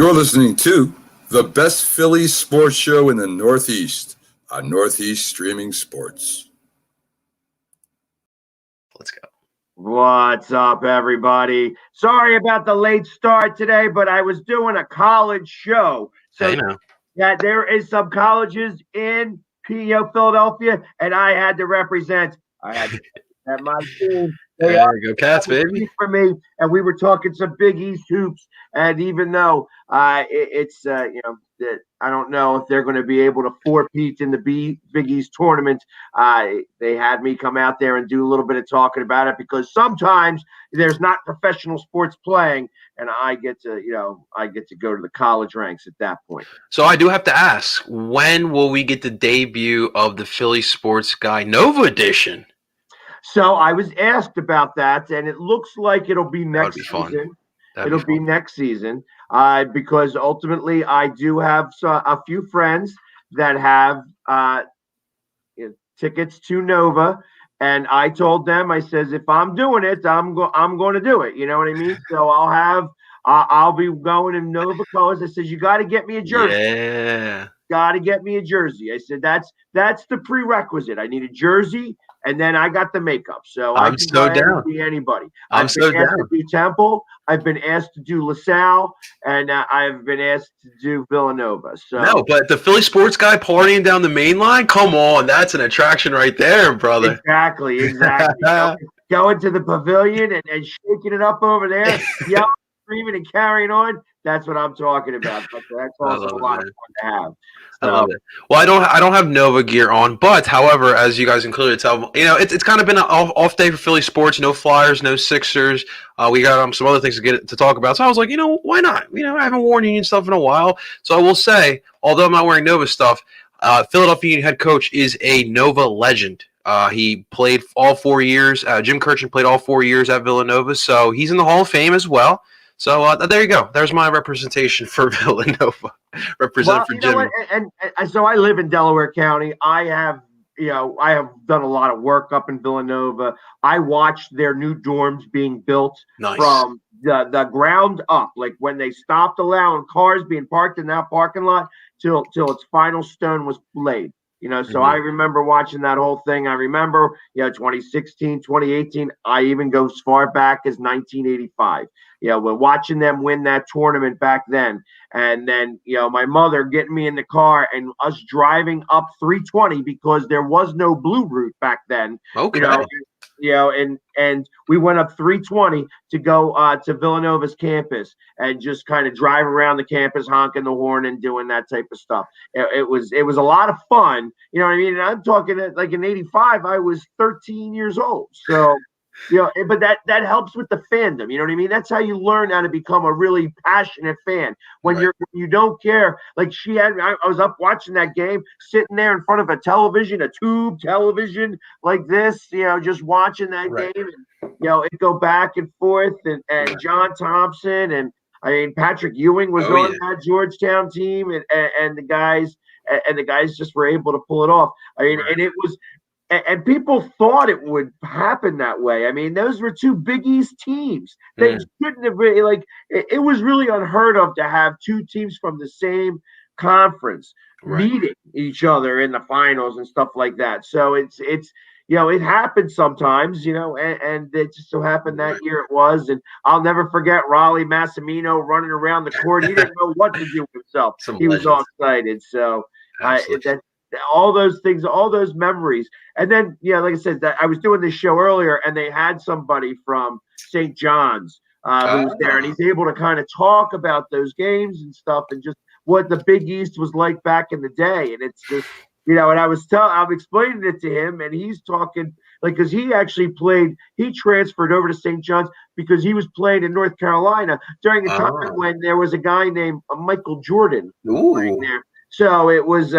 You're listening to the best Phillies sports show in the Northeast on Northeast Streaming Sports. Let's go. What's up, everybody? Sorry about the late start today, but I was doing a college show. So, yeah, there is some colleges in Philadelphia, and I had to represent. I had to represent my team. There you go, Cats, baby. For me, and we were talking some Big East hoops, and even though I don't know if they're going to be able to four-peat in the Big East tournament, they had me come out there and do a little bit of talking about it because sometimes there's not professional sports playing, and I get to go to the college ranks at that point. So I do have to ask, when will we get the debut of the Philly Sports Guy Nova edition? So I was asked about that, and it looks like it'll be next season. It'll be next season because ultimately I do have a few friends that have tickets to Nova, and I told them, I says, if I'm doing it, I'm going to do it. You know what I mean? So I'll be going in Nova colors. I says, you got to get me a jersey. Yeah. Got to get me a jersey. I said, that's the prerequisite. I need a jersey. And then I got the makeup. So I'm so down. Be anybody. I've been asked to do Temple. I've been asked to do LaSalle, and I've been asked to do Villanova. So no, but the Philly Sports Guy partying down the main line, come on, that's an attraction right there, brother. Exactly. Going to the pavilion and shaking it up over there, yelling, screaming, and carrying on. That's what I'm talking about. That's also a lot of fun to have. I love it. Well, I don't have Nova gear on, but however, as you guys can clearly tell, it's kind of been an off day for Philly sports. No Flyers, no Sixers. We got some other things to talk about. So I was like, why not? I haven't worn Union stuff in a while. So I will say, although I'm not wearing Nova stuff, Philadelphia Union head coach is a Nova legend. He played all 4 years. Jim Kirchin played all 4 years at Villanova, so he's in the Hall of Fame as well. So there you go. There's my representation for Villanova. For Jim. And so I live in Delaware County. I have done a lot of work up in Villanova. I watched their new dorms being built from the ground up, like when they stopped allowing cars being parked in that parking lot till its final stone was laid. So I remember watching that whole thing. I remember, 2016, 2018. I even go as far back as 1985. We're watching them win that tournament back then. And then, my mother getting me in the car and us driving up 320 because there was no blue route back then. Okay. And we went up 320 to go to Villanova's campus and just kind of drive around the campus, honking the horn and doing that type of stuff. It was a lot of fun. You know what I mean? And I'm talking like in 85, I was 13 years old. So, but that helps with the fandom. You know what I mean? That's how you learn how to become a really passionate fan. When you don't care. Like I was up watching that game, sitting there in front of a television, a tube television like this, just watching that game. And, it go back and forth. And John Thompson and Patrick Ewing was on that Georgetown team, and the guys just were able to pull it off. And it was. And people thought it would happen that way. Those were two Big East teams. They shouldn't have really, it was really unheard of to have two teams from the same conference meeting each other in the finals and stuff like that. So it happens sometimes, and it just so happened that year it was. And I'll never forget Raleigh Massimino running around the court. He didn't know what to do with himself. He was all excited. So all those things, all those memories. And then, like I said, that I was doing this show earlier and they had somebody from St. John's who was there, and he's able to kind of talk about those games and stuff and just what the Big East was like back in the day. And it's just, and I'm explaining it to him, and he's talking because he actually he transferred over to St. John's because he was playing in North Carolina during a time when there was a guy named Michael Jordan playing there. So it was,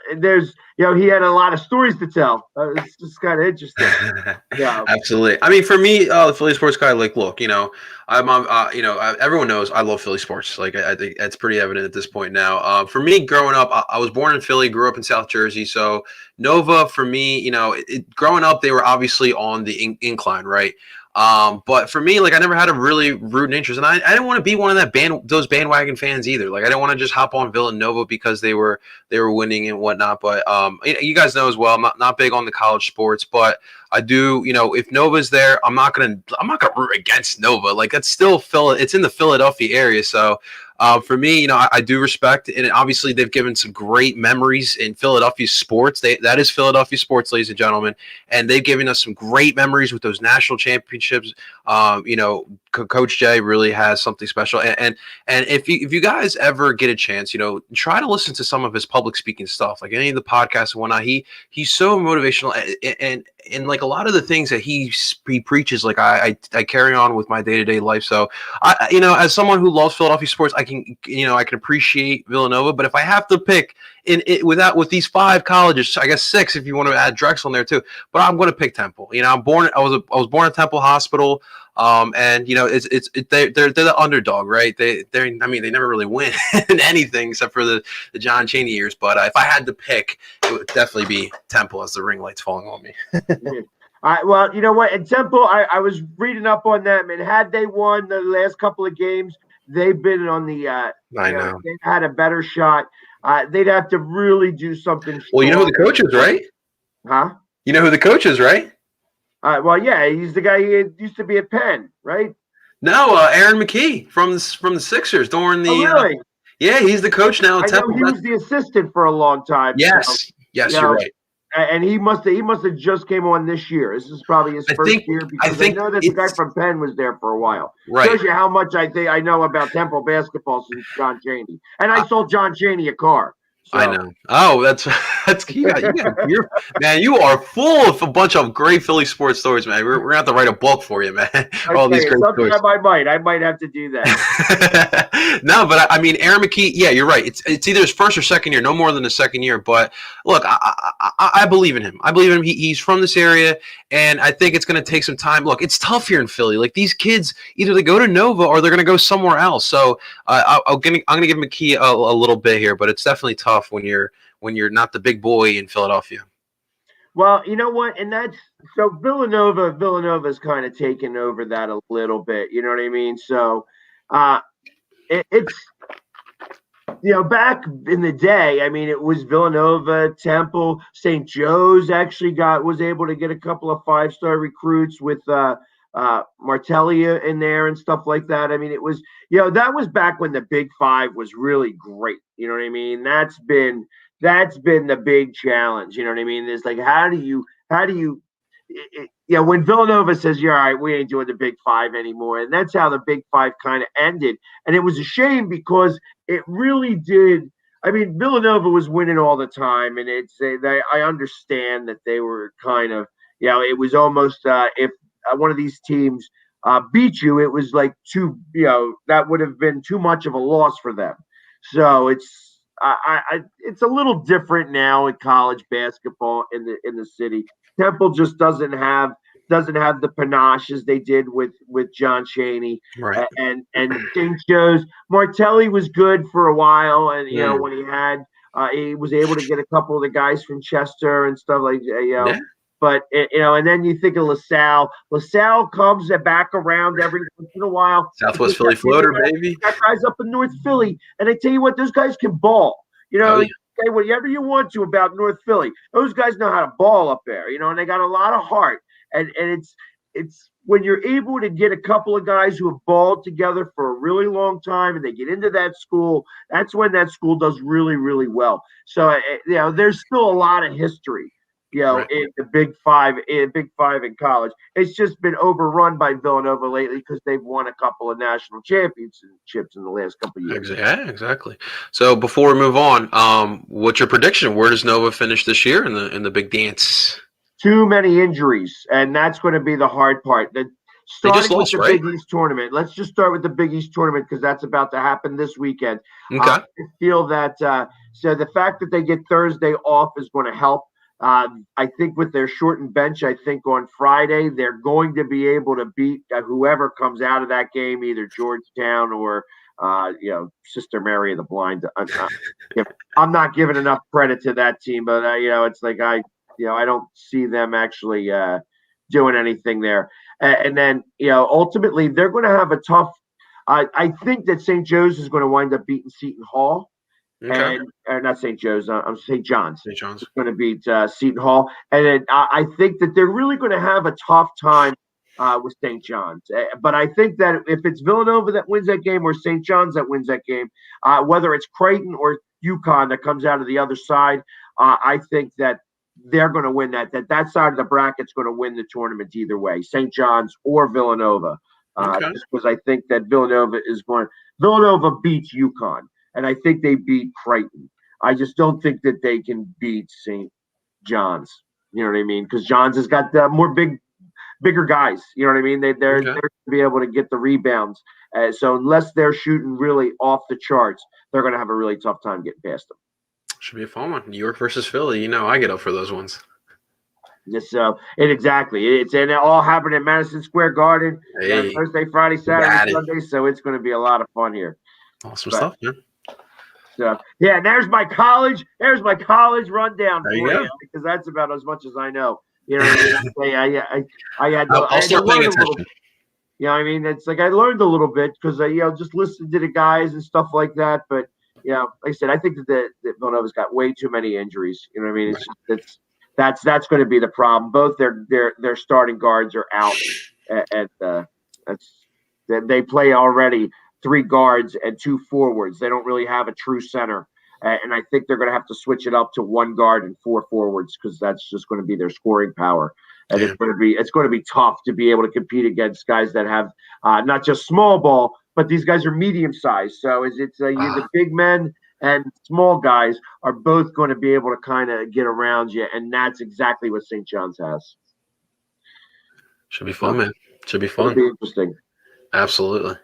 there's, he had a lot of stories to tell. It's just kind of interesting. Yeah, absolutely. For me, the Philly Sports Guy, look, I'm, everyone knows I love Philly sports. I think that's pretty evident at this point now. For me, growing up, I was born in Philly, grew up in South Jersey. So Nova, for me, growing up, they were obviously on the incline, right? But for me, like I never had a really rooting interest, and I didn't want to be one of those bandwagon fans either. Like I didn't want to just hop on Villanova because they were winning and whatnot. But you guys know as well, I'm not big on the college sports, but I do. If Nova's there, I'm not gonna root against Nova. Like that's still it's in the Philadelphia area, so. For me, I do respect, and obviously they've given some great memories in Philadelphia sports. That is Philadelphia sports, ladies and gentlemen, and they've given us some great memories with those national championships. Coach Jay really has something special, and if you guys ever get a chance, try to listen to some of his public speaking stuff, like any of the podcasts and whatnot. He's so motivational, and like a lot of the things that he preaches, like I carry on with my day-to-day life. So as someone who loves Philadelphia sports, I can appreciate Villanova, but if I have to pick with these 5 colleges, I guess 6 if you want to add Drexel in there too, but I'm going to pick Temple. I was born at Temple Hospital. And they're the underdog, right? They never really win in anything except for the John Chaney years. But if I had to pick, it would definitely be Temple as the ring light's falling on me. Well, you know what? At Temple, I was reading up on them, and had they won the last couple of games, they've been on the. I know they had a better shot. They'd have to really do something. Well, you know who the coach is, right? Huh? You know who the coach is, right? Well, yeah, he's the guy who used to be at Penn, right? No, Aaron McKee from the Sixers during the. Oh, really? Yeah, he's the coach now. I know he was the assistant for a long time. Yes, you're right. And he must have just came on this year. This is probably his first year because I know that the guy from Penn was there for a while. Right. Shows you how much I know about Temple basketball since John Chaney. And I sold John Chaney a car. So. I know. Oh, that's man. You are full of a bunch of great Philly sports stories, man. We're gonna have to write a book for you, man. All these great stories. I might have to do that. No, but I mean, Aaron McKee. Yeah, you're right. It's either his first or second year, no more than the second year. But look, I believe in him. I believe in him. He's from this area, and I think it's gonna take some time. Look, it's tough here in Philly. Like these kids, either they go to Nova or they're gonna go somewhere else. So I'm gonna give McKee a little bit here, but it's definitely tough when you're not the big boy in Philadelphia. Well, you know what, and that's so Villanova's kind of taken over that a little bit. You know what I mean? So it's back in the day. I mean, it was Villanova, Temple, St. Joe's actually was able to get a couple of 5-star recruits with Martellia in there and stuff like that. I mean, it was that was back when the Big Five was really great. You know what I mean? That's been the big challenge. You know what I mean? There's like, how do you when Villanova says, yeah, all right, we ain't doing the Big Five anymore. And that's how the Big Five kind of ended. And it was a shame because it really did. I mean, Villanova was winning all the time. And I understand that they were kind of, it was almost if one of these teams beat you, it was like that would have been too much of a loss for them. So it's a little different now in college basketball in the city. Temple just doesn't have the panache as they did with John Chaney, right? And St. Joe's. Martelli was good for a while, and when he was able to get a couple of the guys from Chester and stuff like Yeah. But and then you think of LaSalle. LaSalle comes back around every once in a while. Southwest Philly floater, baby. Got guys up in North Philly, and I tell you what, those guys can ball. Say whatever you want to about North Philly. Those guys know how to ball up there. And they got a lot of heart. And it's when you're able to get a couple of guys who have balled together for a really long time, and they get into that school. That's when that school does really, really well. So there's still a lot of history. Right. In the Big Five in college. It's just been overrun by Villanova lately because they've won a couple of national championships in the last couple of years. Yeah, exactly. So before we move on, what's your prediction? Where does Nova finish this year in the big dance? Too many injuries, and that's going to be the hard part. Starting with the Big East tournament. Let's just start with the Big East tournament because that's about to happen this weekend. Okay. I feel that so the fact that they get Thursday off is going to help. I think with their shortened bench, I think on Friday they're going to be able to beat whoever comes out of that game, either Georgetown or Sister Mary of the Blind. I'm not giving enough credit to that team, but it's like I don't see them actually doing anything there. And then, ultimately they're going to have a tough. I think that St. Joe's is going to wind up beating Seton Hall, Okay. and or not St. Joe's. I'm St. John's. St. John's. It's going to beat Seton Hall, and then I think that they're really going to have a tough time with St. John's. But I think that if it's Villanova that wins that game or St. John's that wins that game, whether it's Creighton or UConn that comes out of the other side, I think that they're going to win that side of the bracket's going to win the tournament either way, St. John's or Villanova. Okay. Just because I think that Villanova beats UConn, and I think they beat Creighton. I just don't think that they can beat St. John's. You know what I mean? Because John's has got bigger guys. You know what I mean? They're going to be able to get the rebounds. So unless they're shooting really off the charts, they're going to have a really tough time getting past them. Should be a fun one. New York versus Philly. I get up for those ones. So exactly, and it all happened at Madison Square Garden. Hey, Thursday, Friday, Saturday, Sunday. So it's going to be a lot of fun here. Awesome stuff, man. So yeah, and there's my college rundown there you for go. you, because that's about as much as I know. You know what I mean? I had to, I'll start paying attention. You know what I mean? It's like I learned a little bit because I just listened to the guys and stuff like that. But like I said, I think that Villanova's got way too many injuries. You know what I mean? It's that's going to be the problem. Both their starting guards are out, and they play already 3 guards and 2 forwards. They don't really have a true center, and I think they're going to have to switch it up to 1 guard and 4 forwards because that's just going to be their scoring power. And it's going to be tough to be able to compete against guys that have not just small ball, but these guys are medium sized. So the big men and small guys are both going to be able to kind of get around you, and that's exactly what St. John's has. Should be fun, man. Should be fun. It'll be interesting. Absolutely.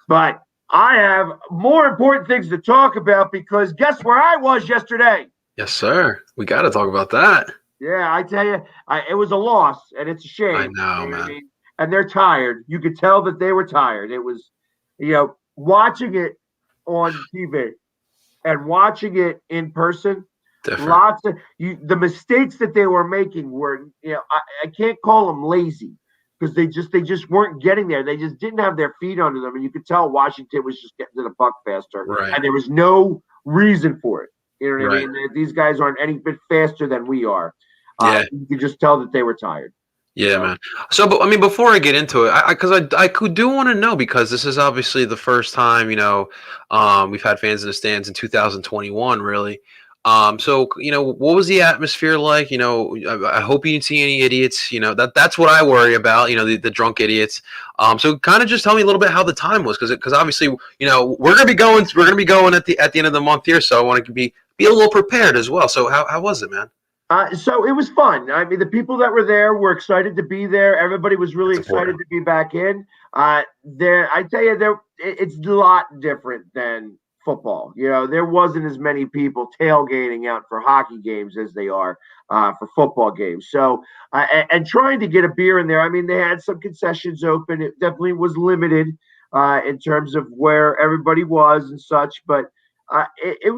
But I have more important things to talk about because guess where I was yesterday? Yes, sir. We got to talk about that. Yeah, I tell you, it was a loss, and it's a shame. I know, man. I mean? And they're tired. You could tell that they were tired. It was, watching it on TV and watching it in person. Different. Lots of the mistakes that they were making were, I can't call them lazy because they just weren't getting there. They just didn't have their feet under them, and you could tell Washington was just getting to the puck faster, right. And there was no reason for it. You know what right. I mean? These guys aren't any bit faster than we are. Yeah. You could just tell that they were tired. Yeah, man. So, but I mean, before I get into it, I do want to know, because this is obviously the first time, we've had fans in the stands in 2021, really. So, what was the atmosphere like? I hope you didn't see any idiots. That's what I worry about. The drunk idiots. So, kind of just tell me a little bit how the time was, because obviously, we're gonna be going at the end of the month here, so I want to be a little prepared as well. So, how was it, man? So it was fun. I mean, the people that were there were excited to be there. Everybody was really excited to be back in. I tell you, it's a lot different than football. There wasn't as many people tailgating out for hockey games as they are for football games. So, and trying to get a beer in there. I mean, they had some concessions open. It definitely was limited in terms of where everybody was and such, but it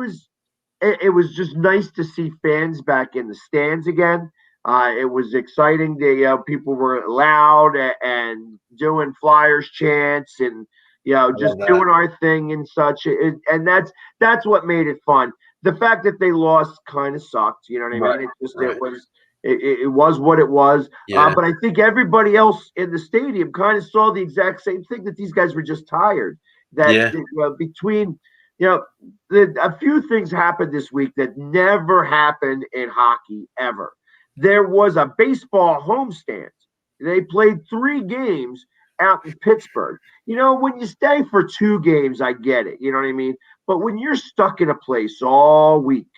was just nice to see fans back in the stands again. It was exciting. People were loud and doing Flyers chants and just doing our thing and such. And that's what made it fun. The fact that they lost kind of sucked. You know what I mean? It was what it was. Yeah. But I think everybody else in the stadium kind of saw the exact same thing, that these guys were just tired. Between a few things happened this week that never happened in hockey ever. There was a baseball homestand. They played 3 games out in Pittsburgh. When you stay for 2 games, I get it. You know what I mean? But when you're stuck in a place all week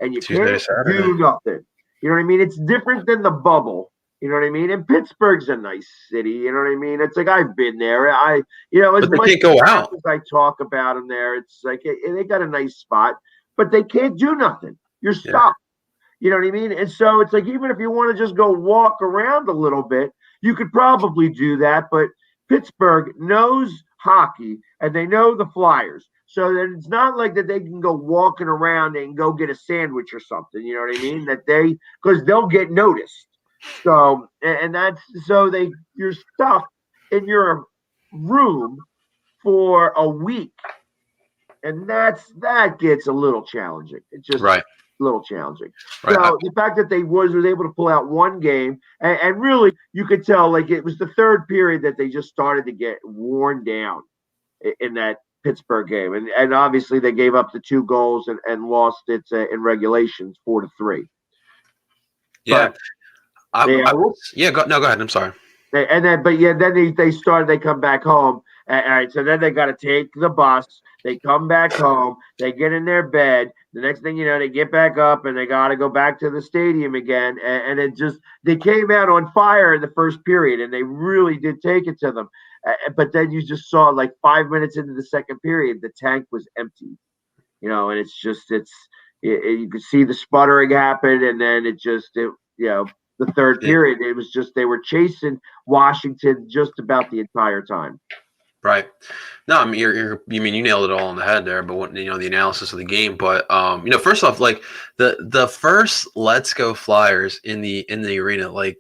and you can't do nothing, you know what I mean? It's different than the bubble. You know what I mean? And Pittsburgh's a nice city. You know what I mean? It's like I've been there. As but they much can't go out. as I talk about them there, it's like they got a nice spot, but they can't do nothing. You're stuck. You know what I mean? And so it's like, even if you want to just go walk around a little bit, you could probably do that. But Pittsburgh knows hockey and they know the Flyers. So that it's not like that they can go walking around and go get a sandwich or something. You know what I mean? Because they'll get noticed. So, and that's so you're stuck in your room for a week, and that gets a little challenging. It's just Right. a little challenging. Right. So the fact that they was able to pull out one game, and really you could tell like it was the third period that they just started to get worn down in that Pittsburgh game, and obviously they gave up the 2 goals and lost it in regulations 4-3. Yeah. But yeah, Yeah. No, go ahead. I'm sorry. and then they come back home. All right, so then they got to take the bus. They come back home. They get in their bed. The next thing you know, they get back up and they got to go back to the stadium again. And it just they came out on fire in the first period, and they really did take it to them. But then you just saw like 5 minutes into the second period, the tank was empty. And it's just you could see the sputtering happen, and then the third Yeah. period, it was just they were chasing Washington just about the entire time. Right. No, I mean you mean you nailed it all on the head there, but the analysis of the game. But first off, like the first "Let's Go Flyers" in the arena, like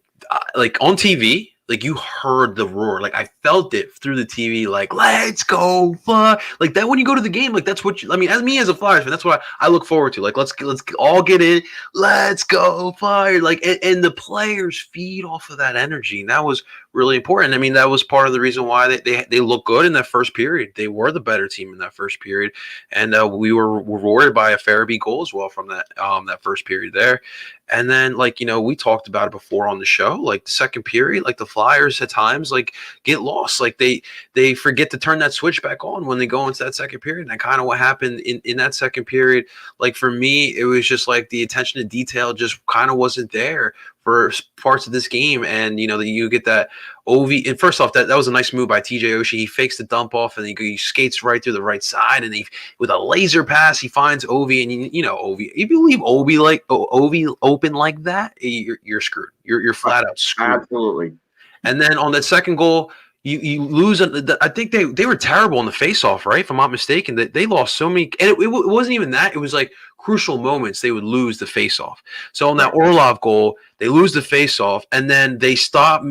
on TV, like you heard the roar, like I felt it through the TV, like "Let's go fly," like that when you go to the game, like that's what I mean. As me as a Flyers fan, that's what I look forward to. Like let's all get in, let's go Flyers, like and the players feed off of that energy, and that was really important. I mean, that was part of the reason why they looked good in that first period. They were the better team in that first period, and we were rewarded by a Farabee goal as well from that first period there. And then, we talked about it before on the show, like the second period, like the Flyers at times, like get lost. Like they forget to turn that switch back on when they go into that second period. And kind of what happened in that second period, like for me, it was just like the attention to detail just kind of wasn't there for parts of this game. And, you get that Ovi. And first off, that was a nice move by TJ Oshie. He fakes the dump off and he skates right through the right side. And with a laser pass, he finds Ovi. And, Ovi, if you leave Ovi open like that, you're screwed. You're flat out screwed. Absolutely. And then on that second goal, you lose. I think they were terrible in the faceoff, right? If I'm not mistaken, that they lost so many. And it wasn't even that. It was like crucial moments they would lose the faceoff. So on that Orlov goal, they lose the faceoff, and then they stop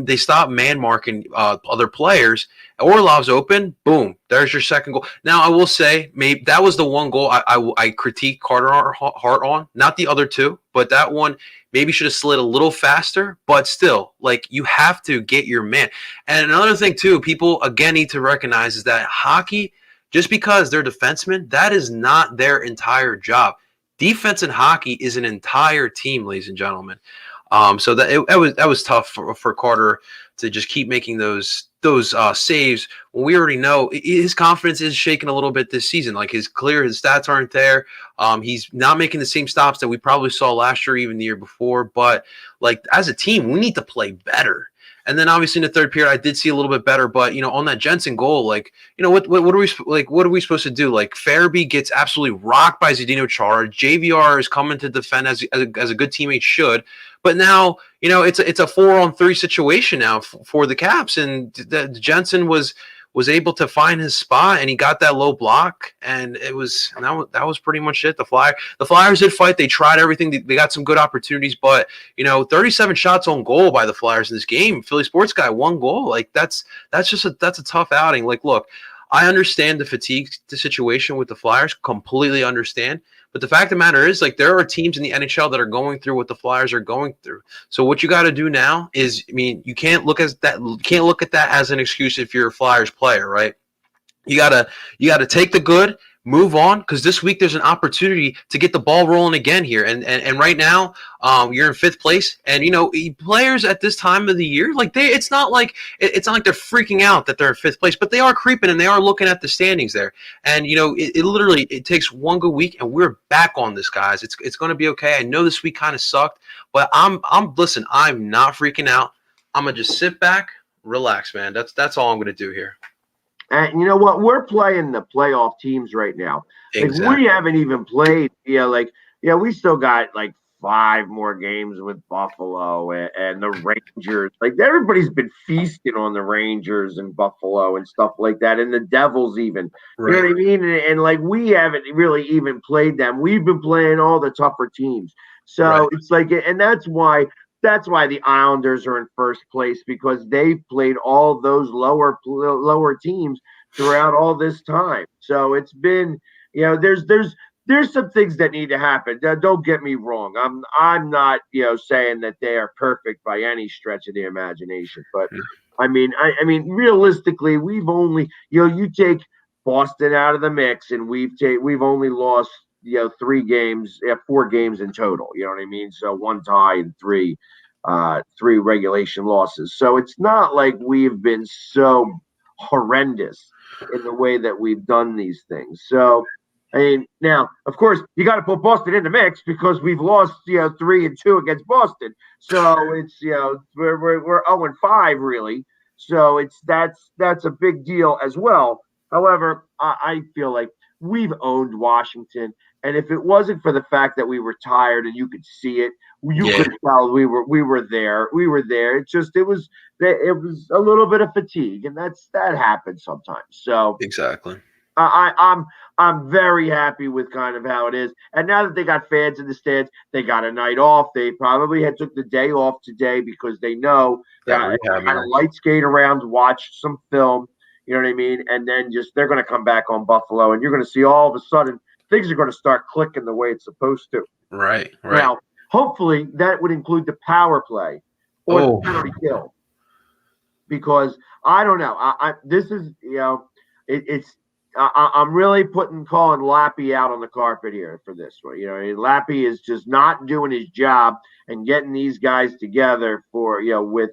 man marking other players. Orlov's open, boom, there's your second goal. Now I will say, maybe that was the one goal I critique Carter Hart on, not the other two, but that one maybe should have slid a little faster. But still, like you have to get your man. And another thing too, people again need to recognize is that hockey, just because they're defensemen, that is not their entire job. Defense in hockey is an entire team, ladies and gentlemen. So that was tough for Carter to just keep making those saves when we already know his confidence is shaken a little bit this season. Like his stats aren't there. He's not making the same stops that we probably saw last year, even the year before. But like as a team, we need to play better. And then obviously in the third period, I did see a little bit better, but on that Jensen goal, like, what are we like? What are we supposed to do? Like Farabee gets absolutely rocked by Zdeno Chara. JVR is coming to defend as a good teammate should, but now it's a 4-on-3 situation now for the Caps, and Jensen was able to find his spot, and he got that low block, and that was pretty much it. The Flyers did fight. They tried everything. They got some good opportunities, but 37 shots on goal by the Flyers in this game. Philly Sports Guy, 1 goal. Like that's a tough outing. Like, look, I understand the fatigue situation with the Flyers, completely understand. But the fact of the matter is, like, there are teams in the NHL that are going through what the Flyers are going through. So what you got to do now is, I mean, you can't look at that as an excuse if you're a Flyers player, right? You gotta take the good, move on, because this week there's an opportunity to get the ball rolling again here. And right now, you're in 5th place, and players at this time of the year, like it's not like they're freaking out that they're in 5th place, but they are creeping and they are looking at the standings there. And it literally takes one good week, and we're back on this, guys. It's going to be okay. I know this week kind of sucked, but I'm not freaking out. I'm gonna just sit back, relax, man. That's all I'm gonna do here. And you know what? We're playing the playoff teams right now. Exactly. Like we haven't even played. We still got like 5 more games with Buffalo and the Rangers. Like everybody's been feasting on the Rangers and Buffalo and stuff like that, and the Devils even. Right. You know what I mean? And like we haven't really even played them. We've been playing all the tougher teams. So It's like, and that's why that's why the Islanders are in first place, because they've played all those lower teams throughout all this time. So it's been, there's some things that need to happen. Don't get me wrong. I'm not saying that they are perfect by any stretch of the imagination, but I mean realistically, we've only you take Boston out of the mix, and we've only lost 4 games in total. You know what I mean? So 1 tie and three regulation losses. So it's not like we've been so horrendous in the way that we've done these things. So I mean, now of course you got to put Boston in the mix, because we've lost 3-2 against Boston. So it's we're 0-5 really. So that's a big deal as well. However, I feel like we've owned Washington, and if it wasn't for the fact that we were tired and you could see it, you could tell we were there. We were there. It was a little bit of fatigue, and that happens sometimes. So Exactly. I'm very happy with kind of how it is. And now that they got fans in the stands, they got a night off. They probably had took the day off today because they know that they're going to light skate around, watch some film. You know what I mean? And then they're going to come back on Buffalo, and you're going to see all of a sudden things are going to start clicking the way it's supposed to. Right. Now, hopefully that would include the power play or the penalty kill, because I don't know. This is I'm really calling Lappy out on the carpet here for this one. Lappy is just not doing his job and getting these guys together for with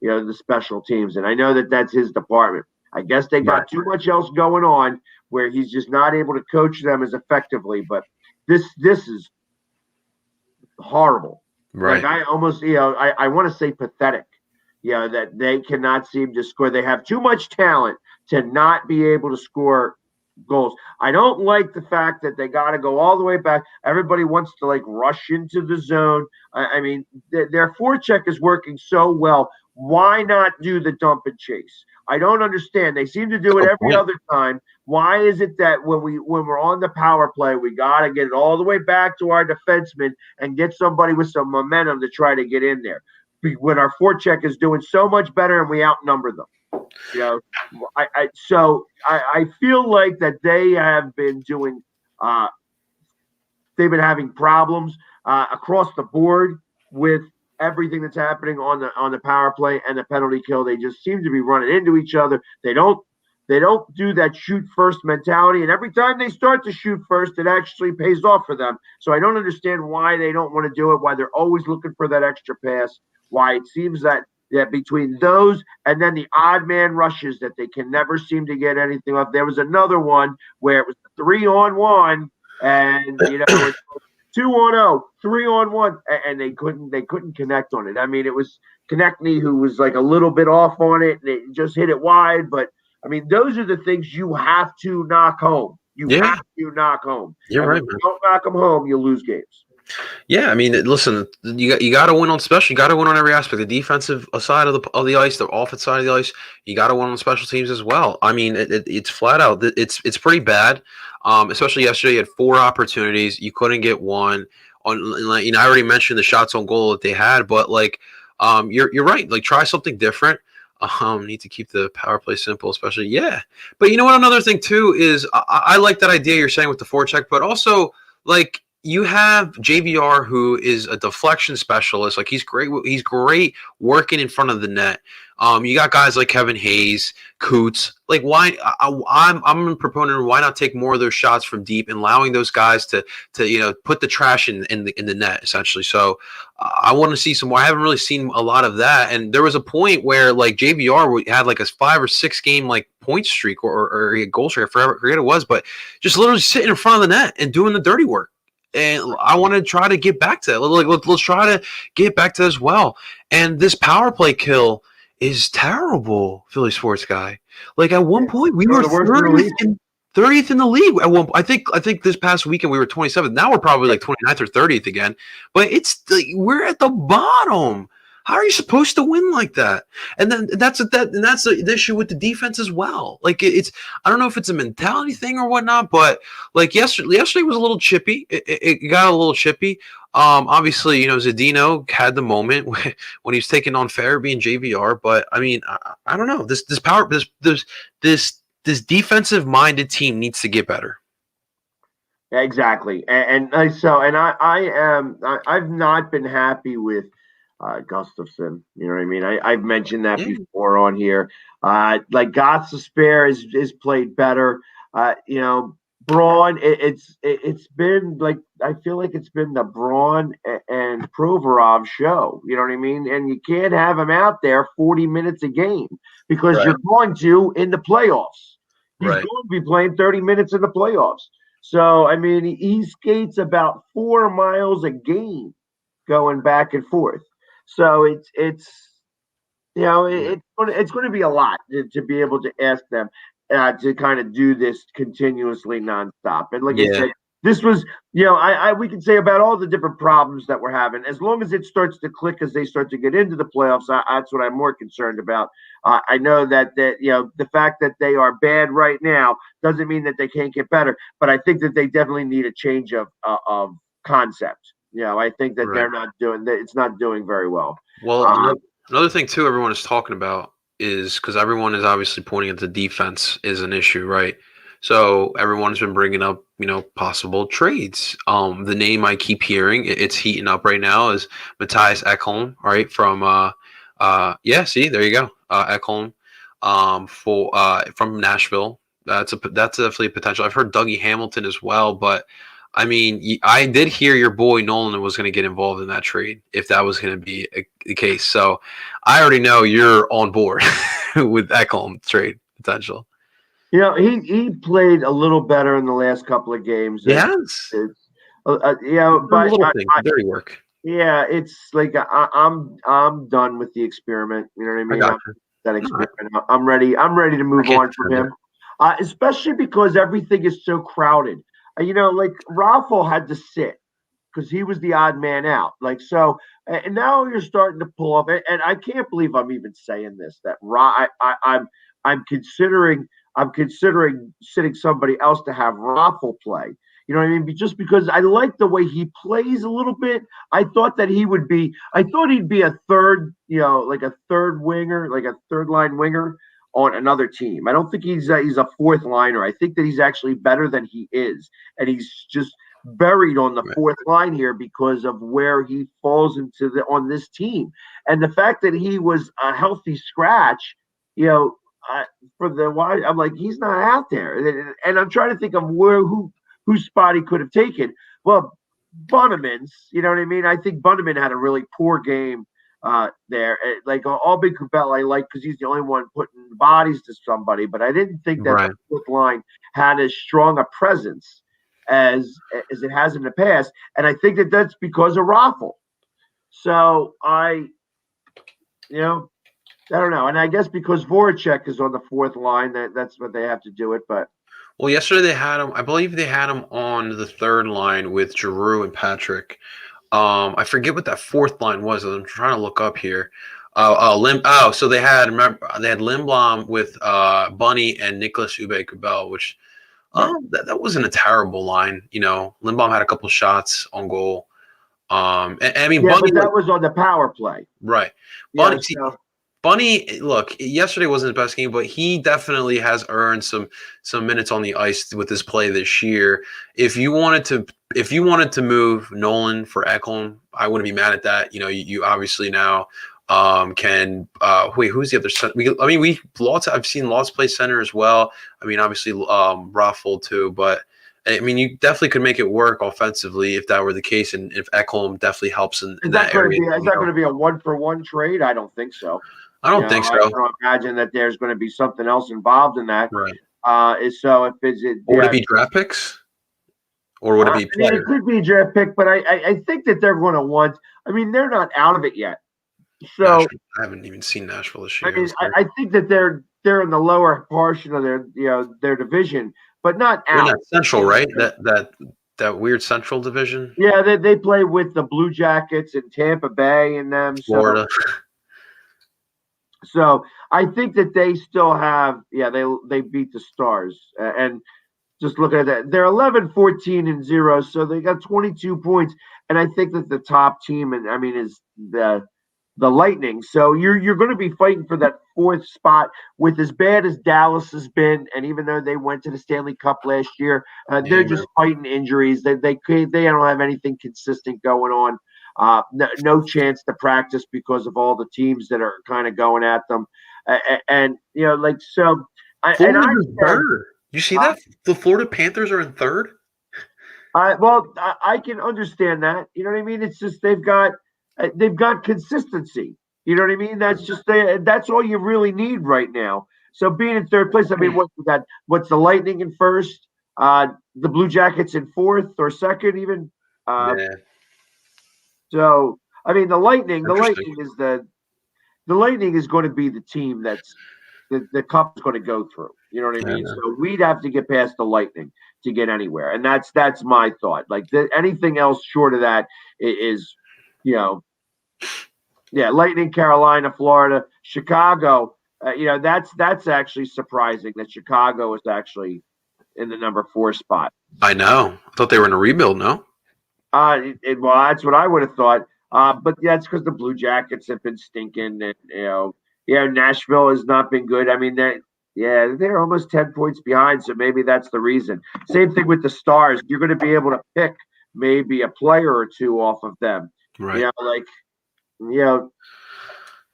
the special teams, and I know that that's his department. I guess they got too much else going on where he's just not able to coach them as effectively. But this is horrible. Right. Like I almost, I want to say pathetic. That they cannot seem to score. They have too much talent to not be able to score goals. I don't like the fact that they got to go all the way back. Everybody wants to rush into the zone. I mean, their forecheck is working so well. Why not do the dump and chase? I don't understand. They seem to do it every other time. Why is it that when we're on the power play, we got to get it all the way back to our defenseman and get somebody with some momentum to try to get in there? When our forecheck is doing so much better and we outnumber them. I feel like that they have been doing they've been having problems across the board with everything that's happening on the power play and the penalty kill. They just seem to be running into each other. They don't do that shoot first mentality, and every time they start to shoot first, it actually pays off for them. So I don't understand why they don't want to do it, why they're always looking for that extra pass, why it seems that between those and then the odd man rushes that they can never seem to get anything off. There was another one where it was 3-on-1 and it's 2-on-0, 3-on-1, and they couldn't connect on it. I mean, it was Konechny who was a little bit off on it, and it just hit it wide. But I mean, those are the things you have to knock home. You have to knock home. You're right, man. If you don't knock them home, you lose games. Yeah, I mean, listen, you got to win on special. You got to win on every aspect. The defensive side of the ice, the offensive side of the ice. You got to win on special teams as well. I mean, it's flat out. It's pretty bad. Especially yesterday, you had 4 opportunities. You couldn't get one. I already mentioned the shots on goal that they had, but you're right. Try something different. Need to keep the power play simple, especially. Yeah, but you know what? Another thing too is I like that idea you're saying with the forecheck, but also you have JVR, who is a deflection specialist. He's great. He's great working in front of the net. You got guys like Kevin Hayes, Coots. Why? I'm a proponent of why not take more of those shots from deep and allowing those guys to put the trash in the net essentially. So I want to see some more. I haven't really seen a lot of that. And there was a point where JVR had a 5 or 6 game point streak or a goal streak. I forget it was, but just literally sitting in front of the net and doing the dirty work. And I want to try to get back to that. Let's try to get back to that as well. And this power play kill is terrible, Philly sports guy. At one point we were 30th in the league. At one, I think this past weekend we were 27th. Now we're probably 29th or 30th again. But it's we're at the bottom. How are you supposed to win like that? And then that's the issue with the defense as well. Like it's I don't know if it's a mentality thing or whatnot, but like yesterday was a little chippy. It got a little chippy. Obviously, Zadino had the moment when he was taking on Farabee and JVR, but I mean, I don't know. This defensive minded team needs to get better. Exactly, I've not been happy with Gustafson. You know what I mean? I've mentioned that before on here. Like Gostisbehere is played better. Braun. It's been like I feel like it's been the Braun and Provorov show. You know what I mean? And you can't have him out there 40 minutes a game because you're going to in the playoffs. He's going to be playing 30 minutes in the playoffs. So, I mean, he skates about 4 miles a game going back and forth. So it's going to be a lot to be able to ask them to kind of do this continuously nonstop. And like I said, this was, we can say about all the different problems that we're having. As long as it starts to click as they start to get into the playoffs, that's what I'm more concerned about. I know that the fact that they are bad right now doesn't mean that they can't get better, but I think that they definitely need a change of concept. I think that they're not doing that. It's not doing very well. Well, another thing too, everyone is talking about is because everyone is obviously pointing at the defense is an issue, right? So everyone's been bringing up, possible trades. The name I keep hearing, it's heating up right now, is Mattias Ekholm, right? From see, there you go, Ekholm, from Nashville. That's definitely a potential. I've heard Dougie Hamilton as well, but I mean, I did hear your boy Nolan was going to get involved in that trade if that was going to be the case. So I already know you're on board with Ekholm trade potential. He played a little better in the last couple of games. Yes. But dirty work. Yeah, it's like I'm done with the experiment. You know what I mean? That experiment. Right. I'm ready to move on from him. Especially because everything is so crowded. Like Raffle had to sit because he was the odd man out. Like so, and now you're starting to pull off. And I can't believe I'm even saying this. That I'm considering sitting somebody else to have Raffle play. You know what I mean? Just because I like the way he plays a little bit. I thought he'd be a third, like a third winger, like a third line winger on another team. I don't think he's a fourth liner. I think that he's actually better than he is. And he's just buried on the fourth line here because of where he falls on this team. And the fact that he was a healthy scratch, for the wide, I'm like, he's not out there. And I'm trying to think of whose spot he could have taken. Well, Bunneman's, you know what I mean? I think Bunneman had a really poor game there. Like all Big Kubel I like because he's the only one putting bodies to somebody, but I didn't think that the fourth line had as strong a presence as it has in the past. And I think that that's because of Raffle. So I don't know. And I guess because Voracek is on the fourth line, that's what they have to do it. But yesterday they had him. I believe they had him on the third line with Giroux and Patrick. I forget what that fourth line was. I'm trying to look up here. So they had Lindblom with Bunny and Nicholas Ube-Kubel, which that wasn't a terrible line. Lindblom had a couple shots on goal. Bunny, but that was on the power play, right? Bunny, look, yesterday wasn't his best game, but he definitely has earned some minutes on the ice with his play this year. If you wanted to move Nolan for Ekholm, I wouldn't be mad at that. You obviously now can who's the other center? I've seen Lots play center as well. I mean, obviously Raffle too, but I mean, you definitely could make it work offensively if that were the case, and if Ekholm definitely helps in that area. Is that going to be a 1-for-1 trade? I don't think so. I don't think so. I don't imagine that there's going to be something else involved in that. Right. So if would it be draft picks, or would it be players? It could be a draft pick, but I think that they're going to want. I mean, they're not out of it yet. So Nashville, I haven't even seen Nashville this year. I mean, I think that they're in the lower portion of their division, but not out. They're not central, right? that weird Central Division. Yeah, they play with the Blue Jackets and Tampa Bay and them. Florida. So I think that they still have. Yeah, they beat the Stars and. Just looking at that, they're 11-14-0, so they got 22 points. And I think that the top team, and I mean, is the Lightning. So you're going to be fighting for that fourth spot. With as bad as Dallas has been, and even though they went to the Stanley Cup last year, they're just fighting injuries. They don't have anything consistent going on. No chance to practice because of all the teams that are kind of going at them, and like so. Florida's third. You see that? The Florida Panthers are in third. I can understand that. You know what I mean? It's just they've got consistency. You know what I mean? That's just that's all you really need right now. So being in third place, I mean, what's the Lightning in first? The Blue Jackets in fourth or second, even. Yeah. So I mean, the Lightning is going to be the team that's the Cup's going to go through. You know what I mean? So we'd have to get past the Lightning to get anywhere, and that's my thought. Like anything else short of that is, Lightning, Carolina, Florida, Chicago. That's actually surprising that Chicago is actually in the number 4 spot. I know. I thought they were in a rebuild. No. Well, that's what I would have thought. But yeah, it's because the Blue Jackets have been stinking, and Nashville has not been good. I mean, they're almost 10 points behind, so maybe that's the reason. Same thing with the Stars. You're going to be able to pick maybe a player or two off of them. Right.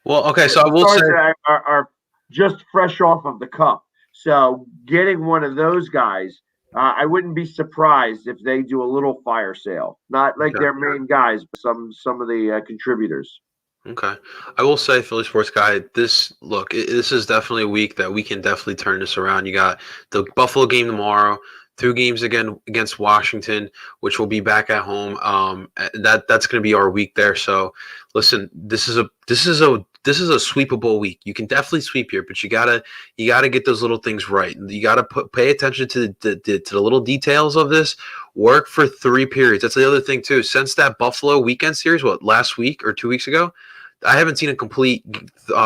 Well, okay, so I will say are just fresh off of the Cup. So getting one of those guys, I wouldn't be surprised if they do a little fire sale. Not like their main guys, but some of the contributors. Okay. I will say, Philly Sports Guy, this is definitely a week that we can definitely turn this around. You got the Buffalo game tomorrow, 2 games again against Washington, which will be back at home. That's going to be our week there. So, listen, this is a sweepable week. You can definitely sweep here, but you gotta get those little things right. You gotta pay attention to the little details of this. Work for 3 periods. That's the other thing too. Since that Buffalo weekend series, last week or 2 weeks ago, I haven't seen a complete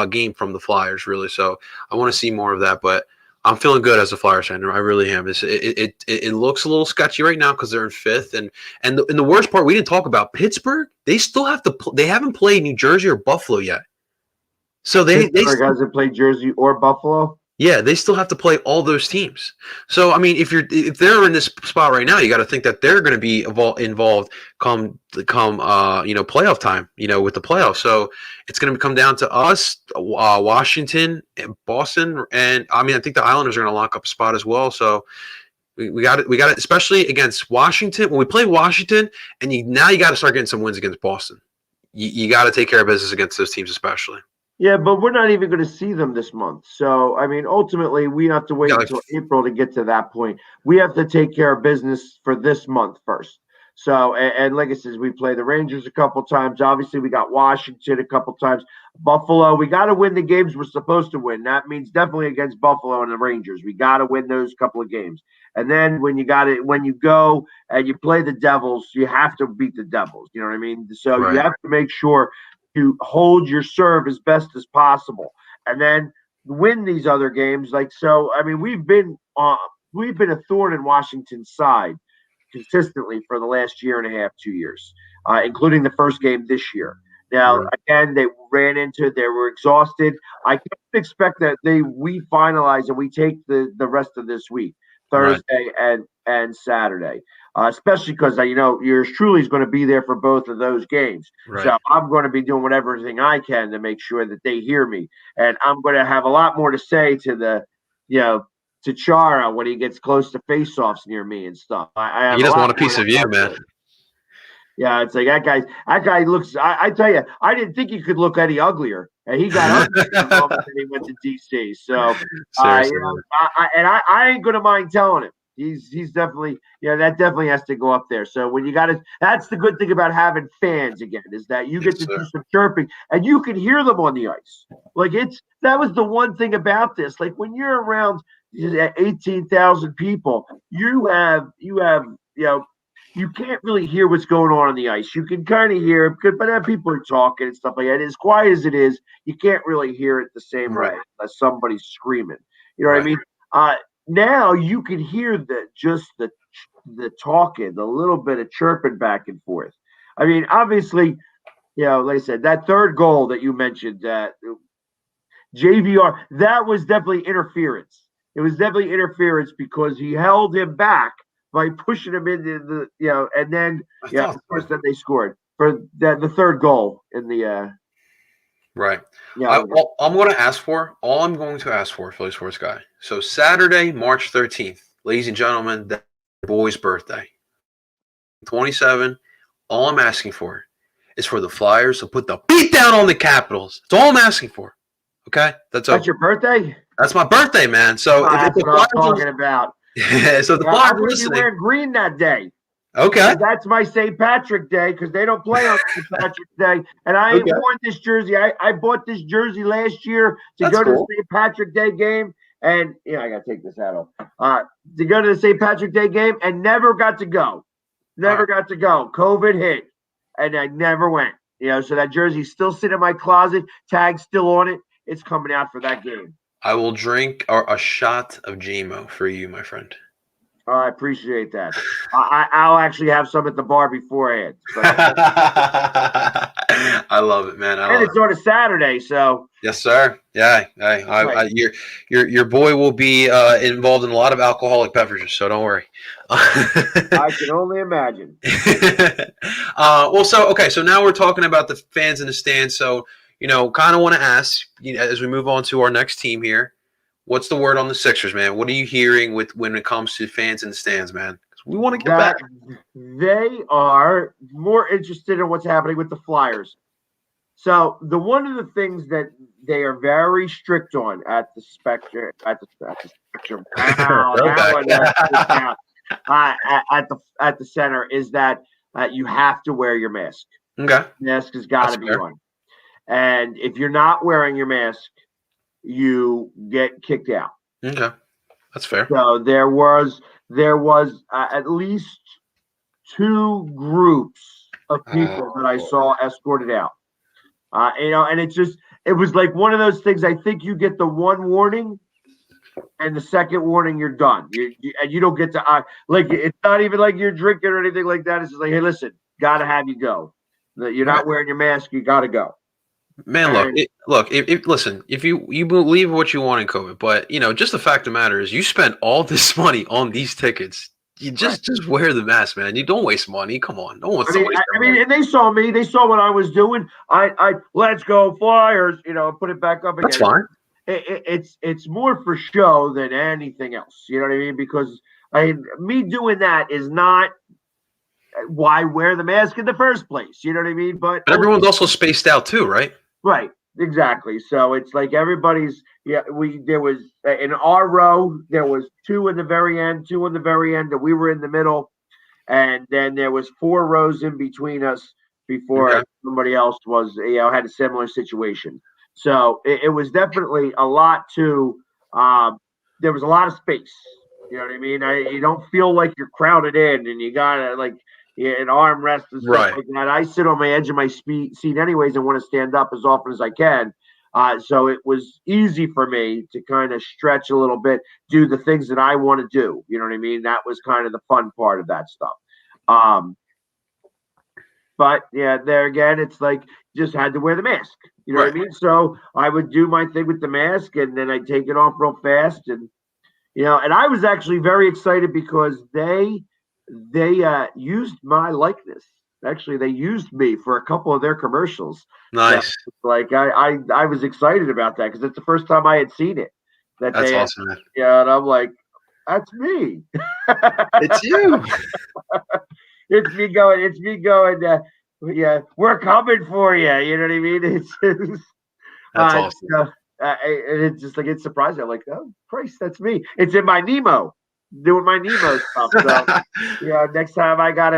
game from the Flyers really. So I want to see more of that, but I'm feeling good as a Flyers fan. I really am. It looks a little sketchy right now because they're in 5th, and the worst part we didn't talk about, Pittsburgh. They still have to. They haven't played New Jersey or Buffalo yet. So Pittsburgh hasn't played Jersey or Buffalo. Yeah, they still have to play all those teams. So I mean, if they're in this spot right now, you got to think that they're going to be involved come playoff time. With the playoffs. So it's going to come down to us, Washington, and Boston, and I mean, I think the Islanders are going to lock up a spot as well. So we got it, especially against Washington. When we play Washington, and you got to start getting some wins against Boston. You got to take care of business against those teams, especially. Yeah, but we're not even going to see them this month. So, I mean, ultimately, we have to wait until April to get to that point. We have to take care of business for this month first. So, and like I said, we play the Rangers a couple times. Obviously, we got Washington a couple times. Buffalo, we got to win the games we're supposed to win. That means definitely against Buffalo and the Rangers. We got to win those couple of games. And then when you go and you play the Devils, you have to beat the Devils. You know what I mean? So You have to make sure to hold your serve as best as possible, and then win these other games. I mean, we've been a thorn in Washington's side consistently for the last year and a half, 2 years, including the first game this year. Now, again, they ran into it. They were exhausted. I can't expect that we finalize and we take the rest of this week, Thursday and Saturday. Especially because yours truly is going to be there for both of those games. Right. So I'm going to be doing everything I can to make sure that they hear me, and I'm going to have a lot more to say to to Chara when he gets close to face-offs near me and stuff. He doesn't want a piece of you, man. Yeah, it's like that guy looks. I tell you, I didn't think he could look any uglier, and he got ugly the moment that he went to DC. So, I ain't gonna mind telling him. He's definitely, that definitely has to go up there. So when that's the good thing about having fans again, is that you get to do some chirping and you can hear them on the ice. That was the one thing about this. Like when you're around 18,000 people, you have you can't really hear what's going on the ice. You can kind of hear it, but then people are talking and stuff like that. As quiet as it is, you can't really hear it the same way Right. unless somebody's screaming. You know what I Right. mean? Now you can hear the talking, the little bit of chirping back and forth. I mean, obviously, like I said, that third goal that you mentioned, JVR, that was definitely interference. It was definitely interference because he held him back by pushing him into and then I of thought course, so. then they scored for the third goal in the Right. yeah. I'm going to ask for all I'm going to ask for, Philly Sports Guy. So Saturday, March 13th, ladies and gentlemen, that boy's birthday, 27. All I'm asking for is for the Flyers to put the beat down on the Capitals. That's all I'm asking for. Okay, That's so your birthday. that's my birthday, man. So if That's the what I'm Flyers talking about. are, so if the Yeah, Flyers I'm are gonna be listening, wearing green that day. okay, That's my St. Patrick Day because they don't play on St. Patrick's Day. And I ain't okay, worn this jersey. I bought this jersey last year to that's go to the cool. St. Patrick Day game. And I gotta take this hat off. To go to the St. Patrick Day game and never got to go. Never got to go. COVID hit. And I never went. So that jersey's still sitting in my closet, tag still on it. It's coming out for that game. I will drink a shot of GMO for you, my friend. I appreciate that. I'll actually have some at the bar beforehand. I love it, man. I And love it's it. on a Saturday, so Yes, sir. Yeah, right. your boy will be involved in a lot of alcoholic beverages, so don't worry. I can only imagine. Well, so now we're talking about the fans in the stands. So kind of want to ask, as we move on to our next team here, what's the word on the Sixers, man? What are you hearing when it comes to fans in the stands, man? 'Cause we want to get back. That they are more interested in what's happening with the Flyers. So the one of the things that they are very strict on at the Spectrum, wow, that one sticks out. At the center is that you have to wear your mask. Okay, Mask has got that's to be fair. on, and if you're not wearing your mask, you get kicked out. Okay, that's fair. So there was at least two groups of people that I saw escorted out. And it was like one of those things. I think you get the one warning, and the second warning, you're done. And you don't get to like it's not even like you're drinking or anything like that. It's just like, hey, listen, gotta have you go. You're Right. not wearing your mask. You gotta go. Man, And listen, if you believe what you want in COVID, but just the fact of the matter is, you spent all this money on these tickets. You right. just wear the mask, man. You don't waste money. Come on, no one wants I to mean, waste I their mean, money. and they saw me. They saw what I was doing. I let's go Flyers. Put it back up That's again. fine. It's more for show than anything else. You know what I mean? Because me doing that is not why wear the mask in the first place. You know what I mean? But But everyone's also spaced out too, right? right, exactly. So it's like everybody's. Yeah, there was in our row. There was two in the very end, two in the very end, and we were in the middle. And then there was four rows in between us Okay. before somebody else was had a similar situation. So it was definitely a lot to there was a lot of space. You know what I mean? You don't feel like you're crowded in and you gotta like an armrest and stuff Right. like that. I sit on my edge of my seat anyways and want to stand up as often as I can. So it was easy for me to kind of stretch a little bit, do the things that I want to do. You know what I mean? That was kind of the fun part of that stuff. Um, but yeah, there again, it's like just had to wear the mask. You know what I Right. mean? So I would do my thing with the mask and then I'd take it off real fast. And I was actually very excited because they used my likeness. Actually, they used me for a couple of their commercials. So Nice. like I was excited about that because it's the first time I had seen it. That That's they had, awesome, man. yeah, and I'm like, that's me. It's you. It's me going. It's me going. Yeah, we're coming for you. You know what I mean? That's awesome. And it's just like it's surprising. I'm like, oh Christ, that's me. It's in my Nemo, doing my Nemo stuff. So next time I have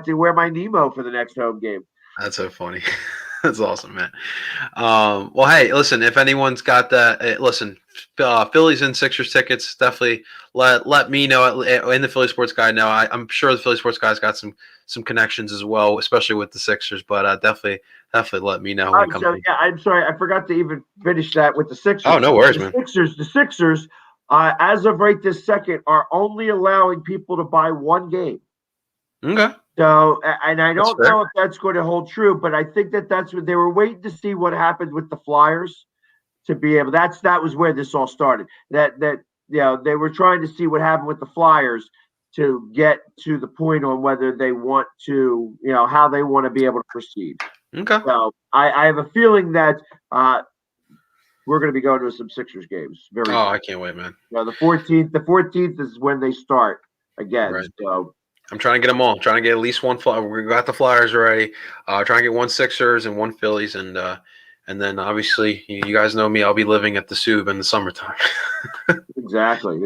to wear my Nemo for the next home game. That's so funny. That's awesome, man. Well, hey, listen, if anyone's got that, listen, Phillies and Sixers tickets, definitely let me know in the Philly Sports Guy know. I'm sure the Philly Sports Guy's got some connections as well, especially with the Sixers. But definitely let me know when it comes. I'm sorry, I forgot to even finish that with the Sixers. Oh, no worries, man. The Sixers, as of right this second, are only allowing people to buy one game. Okay. So, and I don't know if that's going to hold true, but I think that's what they were waiting to see what happened with the Flyers to be able. That was where this all started. That they were trying to see what happened with the Flyers to get to the point on whether they want to, how they want to be able to proceed. Okay. So I have a feeling that we're going to be going to some Sixers games. I can't wait, man. The 14th. The 14th is when they start again. Right. So. I'm trying to get them all. I'm trying to get at least one. We got the Flyers already. Trying to get one Sixers and one Phillies, and then obviously you guys know me. I'll be living at the Sub in the summertime. Exactly.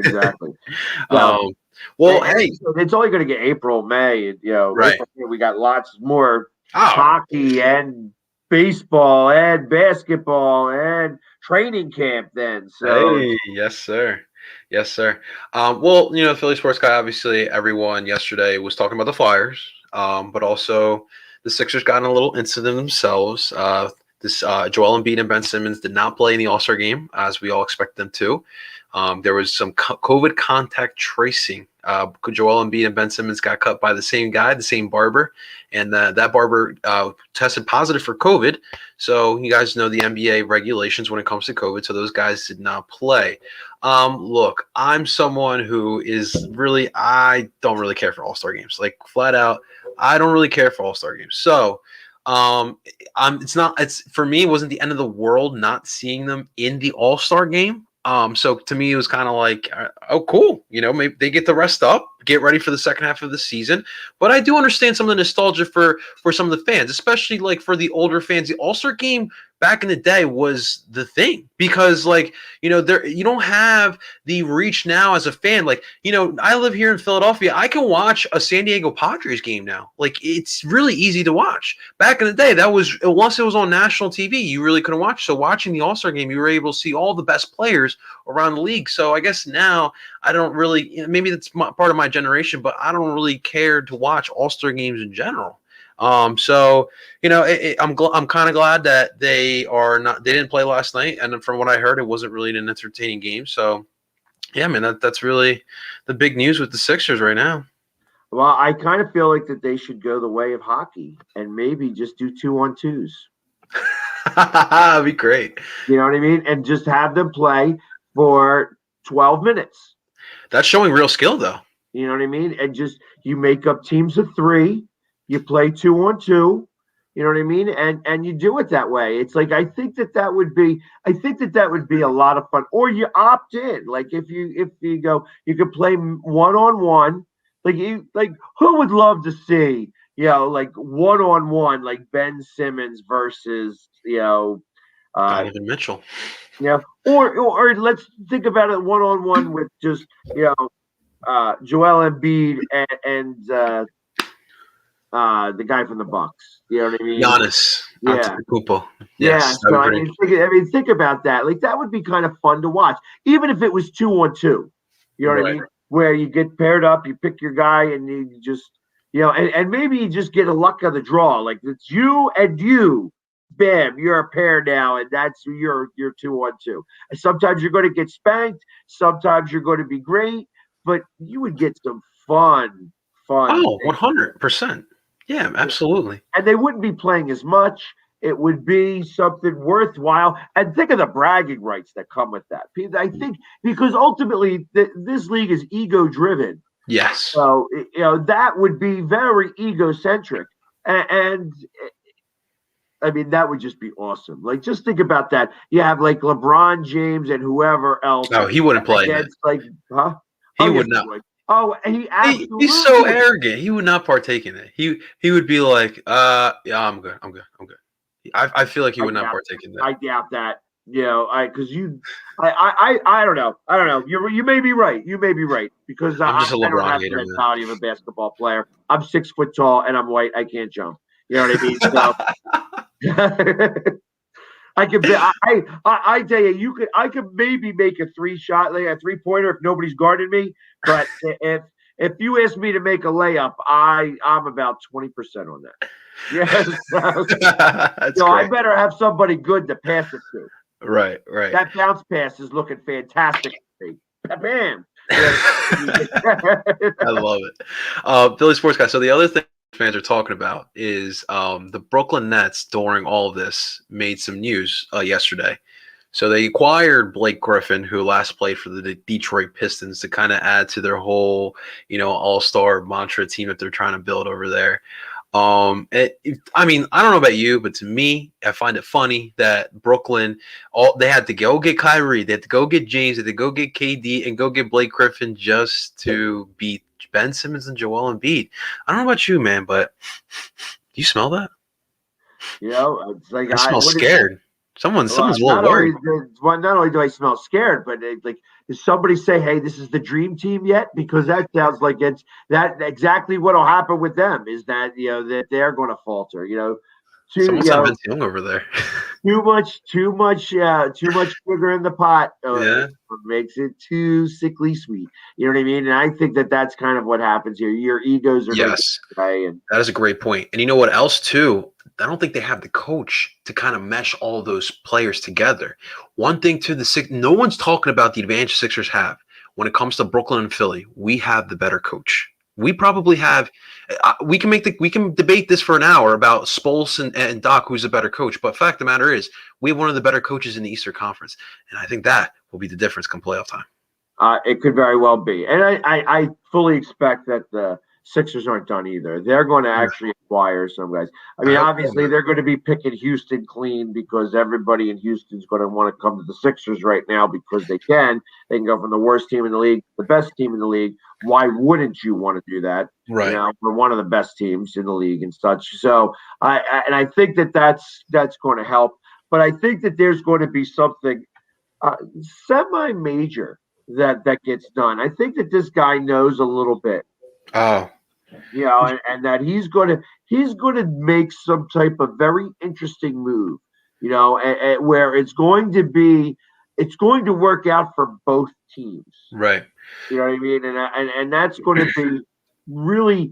Well, hey, it's only going to get April, May. Right. We got lots more Oh. hockey and baseball and basketball and training camp then. So hey, yes, sir. Well, Philly Sports Guy, obviously everyone yesterday was talking about the Flyers, but also the Sixers got in a little incident themselves. Joel Embiid and Ben Simmons did not play in the All-Star game, as we all expect them to. There was some COVID contact tracing. Joel Embiid and Ben Simmons got cut by the same guy, the same barber, and that barber tested positive for COVID. So you guys know the NBA regulations when it comes to COVID. So those guys did not play. Look, I'm someone who I don't really care for All-Star games. Like flat out, I don't really care for All-Star games. So it's for me, it wasn't the end of the world not seeing them in the All-Star game. So to me, it was kind of like, oh, cool. Maybe they get to rest up, get ready for the second half of the season. But I do understand some of the nostalgia for some of the fans, especially like for the older fans. The All-Star game back in the day was the thing because you don't have the reach now as a fan. I live here in Philadelphia. I can watch a San Diego Padres game now. It's really easy to watch. Back in the day, once it was on national TV, you really couldn't watch. So watching the All-Star game, you were able to see all the best players around the league. So I guess now I don't really, maybe that's part of my generation, but I don't really care to watch All-Star games in general. I'm kind of glad that they didn't play last night. And from what I heard, it wasn't really an entertaining game. So yeah, man, that's really the big news with the Sixers right now. Well, I kind of feel like that they should go the way of hockey and maybe just do 2-on-2s. That'd be great. You know what I mean? And just have them play for 12 minutes. That's showing real skill, though. You know what I mean? And just you make up teams of 3, you play 2-on-2. You know what I mean? And you do it that way. It's like I think that would be a lot of fun. Or you opt in. Like if you go, you could play 1-on-1. Who would love to see, 1-on-1, like Ben Simmons versus, Donovan Mitchell. Yeah. Or let's think about it 1-on-1 with just, Joel Embiid and the guy from the Bucks. You know what I mean? Giannis. Yeah. Antetokounmpo. Yes. Yeah. So think about that. That would be kind of fun to watch, even if it was 2-on-2. You know what I mean? Where you get paired up, you pick your guy, and you just, and maybe you just get a luck of the draw. Like it's you and you. Bam, you're a pair now, and that's your 2-on-2. And sometimes you're going to get spanked. Sometimes you're going to be great, but you would get some fun. Oh, 100%. Yeah, absolutely. And they wouldn't be playing as much. It would be something worthwhile. And think of the bragging rights that come with that. I think because ultimately this league is ego-driven. Yes. So, that would be very egocentric. And I mean, that would just be awesome. Just think about that. You have LeBron James and whoever else. No, he wouldn't play. He would not. Oh, he's so arrogant. He would not partake in it. He would be like, yeah, I'm good. I feel like he would not partake in that. I doubt that. I don't know. You may be right. Because I'm just a LeBron don't have hater, the mentality of a basketball player. I'm 6 foot tall and I'm white. I can't jump. You know what I mean? So, I could be. I tell you, I could maybe make a 3-shot, like a 3-pointer if nobody's guarding me. But if you ask me to make a layup, I'm about 20% on that. Yes, That's I great. better have somebody good to pass it to. Right. That bounce pass is looking fantastic. Bam. Yeah. I love it. Philly sports guy. So the other thing fans are talking about is the Brooklyn Nets during all of this made some news yesterday. So they acquired Blake Griffin, who last played for the Detroit Pistons, to kind of add to their whole, all-star mantra team that they're trying to build over there. I mean, I don't know about you, but to me, I find it funny that Brooklyn, they had to go get Kyrie, they had to go get James, they had to go get KD, and go get Blake Griffin just to beat Ben Simmons and Joel Embiid. I don't know about you, man, but do you smell that? It's like I smell scared. Someone's a little worried. Not only do I smell scared, but does somebody say, "Hey, this is the dream team yet?" Because that sounds like it's that exactly what will happen with them is that that they're going to falter. Someone said Vince Young over there. too much sugar in the pot. Yeah. Makes it too sickly sweet. You know what I mean? And I think that that's kind of what happens here. Your egos are yes. And that is a great point. And you know what else too? I don't think they have the coach to kind of mesh all of those players together. One thing too, no one's talking about the advantage Sixers have when it comes to Brooklyn and Philly. We have the better coach. We probably have. We can debate this for an hour about Spoels and Doc, who's a better coach. But fact of the matter is, we have one of the better coaches in the Eastern Conference, and I think that will be the difference come playoff time. It could very well be, and I fully expect that the Sixers aren't done either. They're going to actually acquire some guys. I mean, obviously, they're going to be picking Houston clean because everybody in Houston's going to want to come to the Sixers right now because they can. They can go from the worst team in the league to the best team in the league. Why wouldn't you want to do that? Right. We're one of the best teams in the league and such. So, I think that's going to help. But I think that there's going to be something semi-major that gets done. I think that this guy knows a little bit. Oh. And that he's going to make some type of very interesting move, where it's going to work out for both teams. Right. You know what I mean? And that's going to be really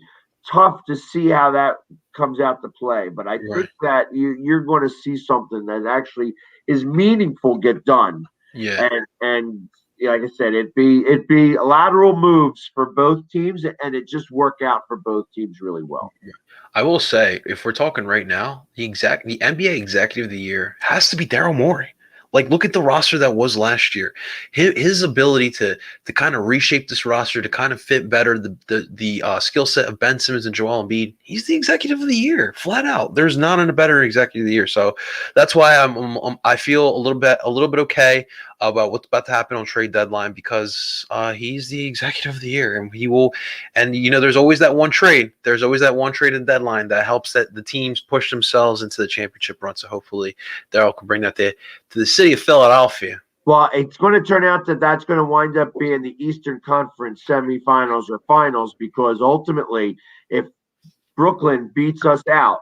tough to see how that comes out to play. But I think that you're going to see something that actually is meaningful get done. Yeah. And like I said, it'd be lateral moves for both teams, and it just work out for both teams really well. I will say, if we're talking right now, the NBA Executive of the Year has to be Daryl Morey. Like, look at the roster that was last year. His ability to kind of reshape this roster to kind of fit better the skill set of Ben Simmons and Joel Embiid. He's the Executive of the Year, flat out. There's not a better Executive of the Year. So that's why I feel a little bit okay about what's about to happen on trade deadline because he's the Executive of the Year, and he will. And there's always that one trade. There's always that one trade in deadline that helps that the teams push themselves into the championship run. So hopefully, Daryl can bring that to the city of Philadelphia. Well, it's going to turn out that that's going to wind up being the Eastern Conference semifinals or finals because ultimately, if Brooklyn beats us out,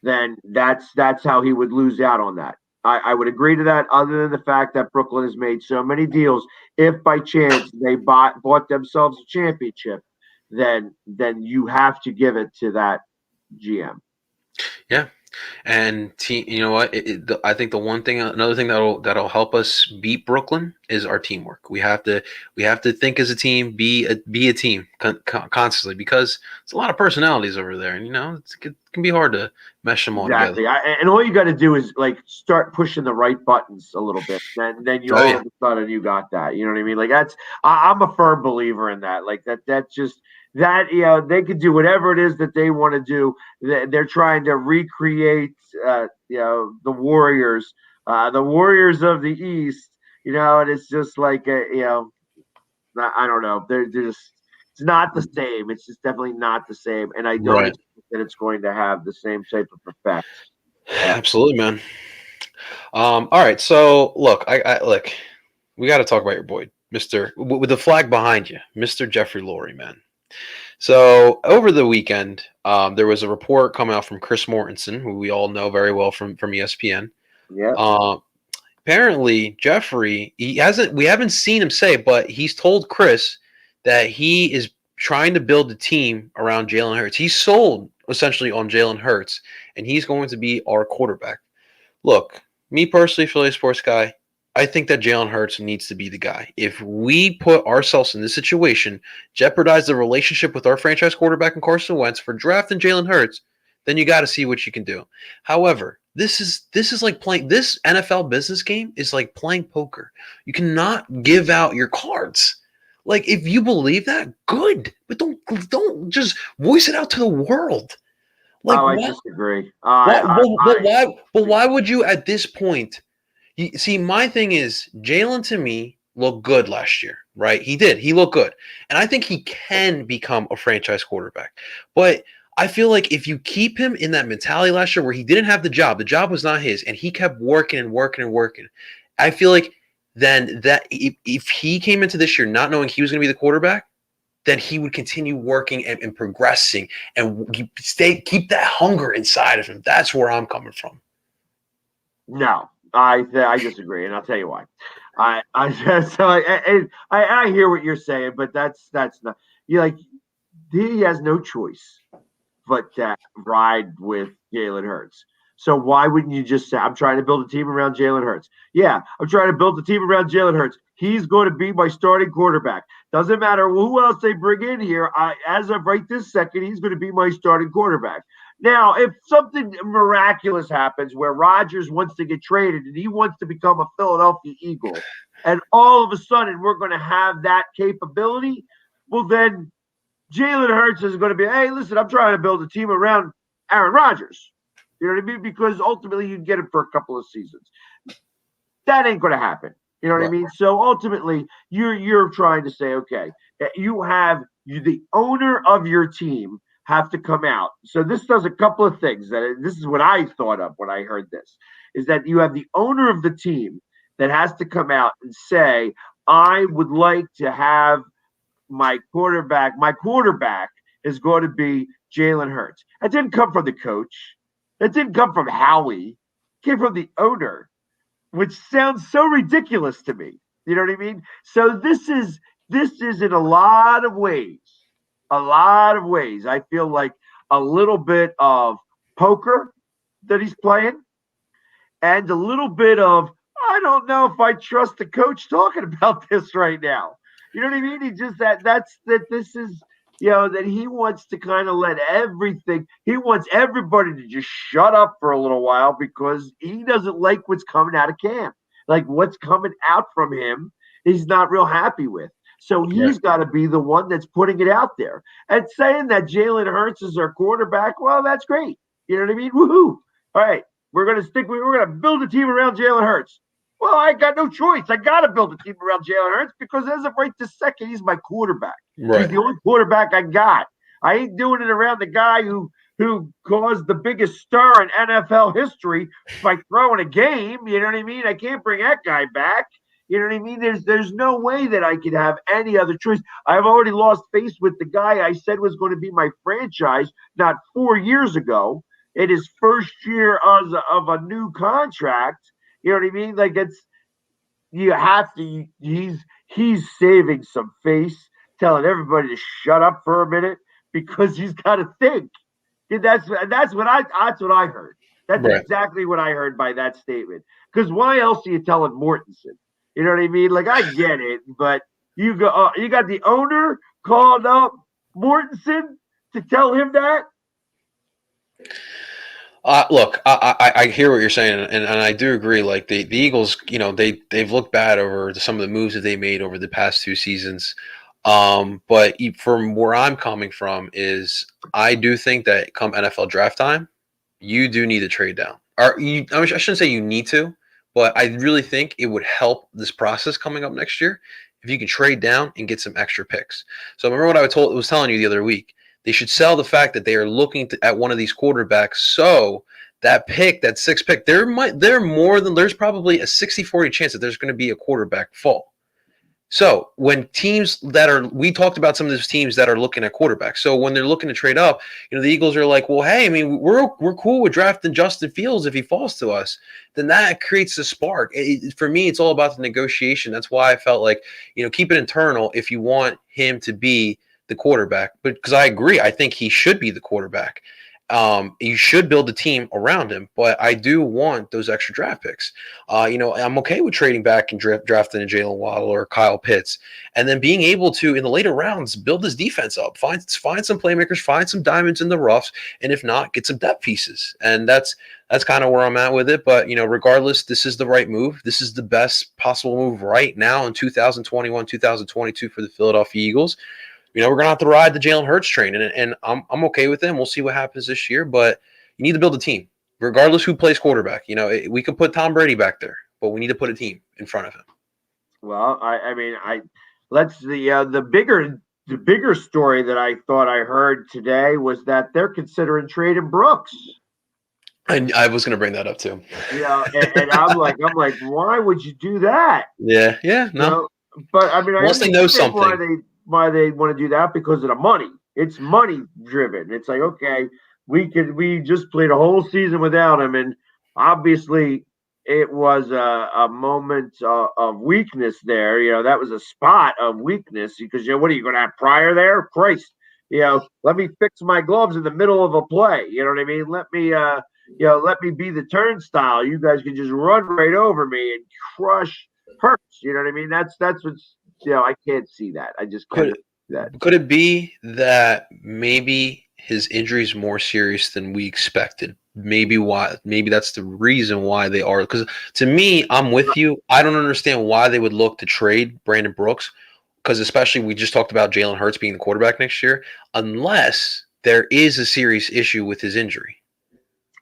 then that's how he would lose out on that. I would agree to that, other than the fact that Brooklyn has made so many deals. If by chance they bought themselves a championship, then you have to give it to that GM. Yeah. And you know what? I think another thing that'll help us beat Brooklyn is our teamwork. We have to think as a team, be a team constantly because it's a lot of personalities over there, and it can be hard to mesh them all together. And all you got to do is start pushing the right buttons a little bit, and then you all of a sudden you got that. You know what I mean? I'm a firm believer in that. That's just. That they could do whatever it is that they want to do. They're trying to recreate the Warriors of the East, and it's just I don't know. They're just it's not the same. It's just definitely not the same, and I don't expect that it's going to have the same type of effect. Absolutely, man. All right, so look, look, we got to talk about your boy, Mr. with the flag behind you, Mr. Jeffrey Lurie, man. So over the weekend, there was a report coming out from Chris Mortensen, who we all know very well from ESPN. Yeah. Apparently, Jeffrey, we haven't seen him say, but he's told Chris that he is trying to build a team around Jalen Hurts. He's sold essentially on Jalen Hurts, and he's going to be our quarterback. Look, me personally, Philly sports guy, I think that Jalen Hurts needs to be the guy. If we put ourselves in this situation, jeopardize the relationship with our franchise quarterback and Carson Wentz for drafting Jalen Hurts, then you got to see what you can do. However, this is like playing this NFL business game is like playing poker. You cannot give out your cards. Like if you believe that, good, but don't just voice it out to the world. Like I what? disagree. Why would you at this point? See, my thing is Jalen to me looked good last year, right? He did. He looked good. And I think he can become a franchise quarterback. But I feel like if you keep him in that mentality last year where he didn't have the job was not his, and he kept working and working and working, I feel like then that if he came into this year not knowing he was going to be the quarterback, then he would continue working and progressing and keep that hunger inside of him. That's where I'm coming from. No, I disagree, and I'll tell you why. I hear what you're saying, but that's not you like. He has no choice but to ride with Jalen Hurts. So why wouldn't you just say, I'm trying to build a team around Jalen Hurts? Yeah, I'm trying to build a team around Jalen Hurts. He's going to be my starting quarterback. Doesn't matter who else they bring in here. As of right this second, he's going to be my starting quarterback. Now, if something miraculous happens where Rodgers wants to get traded and he wants to become a Philadelphia Eagle, and all of a sudden we're going to have that capability, well, then Jalen Hurts is going to be, hey, listen, I'm trying to build a team around Aaron Rodgers. You know what I mean? Because ultimately you'd get him for a couple of seasons. That ain't going to happen. You know what I mean? So ultimately you're trying to say, okay, the owner of your team have to come out. So this does a couple of things. This is what I thought of when I heard this, is that you have the owner of the team that has to come out and say, I would like to have my quarterback is going to be Jalen Hurts. That didn't come from the coach. That didn't come from Howie. It came from the owner, which sounds so ridiculous to me. You know what I mean? So this is in a lot of ways. I feel like a little bit of poker that he's playing and a little bit of, I don't know if I trust the coach talking about this right now. You know what I mean? He just this is, that he wants to kind of let everything, he wants everybody to just shut up for a little while because he doesn't like what's coming out of camp. Like what's coming out from him, he's not real happy with. So he's got to be the one that's putting it out there and saying that Jalen Hurts is our quarterback. Well, that's great. You know what I mean? Woohoo. All right. We're going to build a team around Jalen Hurts. Well, I got no choice. I got to build a team around Jalen Hurts because as of right this second, he's my quarterback. Right. He's the only quarterback I got. I ain't doing it around the guy who caused the biggest stir in NFL history by throwing a game. You know what I mean? I can't bring that guy back. You know what I mean? There's no way that I could have any other choice. I've already lost face with the guy I said was going to be my franchise not 4 years ago in his first year of a new contract. You know what I mean? Like you have to. He's saving some face, telling everybody to shut up for a minute because he's got to think. That's what I heard. That's exactly what I heard by that statement. Because why else are you telling Mortensen? You know what I mean? Like I get it, but you got the owner called up Mortensen to tell him that. Look, I hear what you're saying, and I do agree. Like the Eagles, they've looked bad over some of the moves that they made over the past 2 seasons. But from where I'm coming from is I do think that come NFL draft time, you do need to trade down. I shouldn't say you need to, but I really think it would help this process coming up next year if you can trade down and get some extra picks. So remember what I was telling you the other week. They should sell the fact that they are looking at one of these quarterbacks. So that 6th pick, there's probably a 60-40 chance that there's going to be a quarterback fall. So when teams we talked about some of those teams that are looking at quarterbacks. So when they're looking to trade up, the Eagles are like, well, hey, I mean, we're cool with drafting Justin Fields if he falls to us. Then that creates a spark. For me, it's all about the negotiation. That's why I felt like, keep it internal if you want him to be the quarterback. But because I agree, I think he should be the quarterback. You should build a team around him, but I do want those extra draft picks. I'm okay with trading back and drafting a Jalen Waddle or Kyle Pitts, and then being able to, in the later rounds, build his defense up, find some playmakers, find some diamonds in the roughs, and if not, get some depth pieces. And that's kind of where I'm at with it. But regardless, this is the right move. This is the best possible move right now in 2021, 2022 for the Philadelphia Eagles. We're going to have to ride the Jalen Hurts train, and I'm okay with them. We'll see what happens this year, but you need to build a team, regardless who plays quarterback. We could put Tom Brady back there, but we need to put a team in front of him. Well, the bigger story that I thought I heard today was that they're considering trading Brooks. And I was going to bring that up too. And I'm like, why would you do that? Yeah, no. But I mean, unless they know something. Why they want to do that, because of the money. It's money driven. It's like, okay, we just played a whole season without him, and obviously it was a moment of weakness there. That was a spot of weakness, because what are you going to have Pryor there? Christ, let me fix my gloves in the middle of a play. You know what I mean? Let me be the turnstile. You guys can just run right over me and crush Hurts. You know what I mean? That's what's. I can't see that. I just can't see that. Could it be that maybe his injury is more serious than we expected? Maybe that's the reason why they are. Because to me, I'm with you. I don't understand why they would look to trade Brandon Brooks, because especially we just talked about Jalen Hurts being the quarterback next year, unless there is a serious issue with his injury.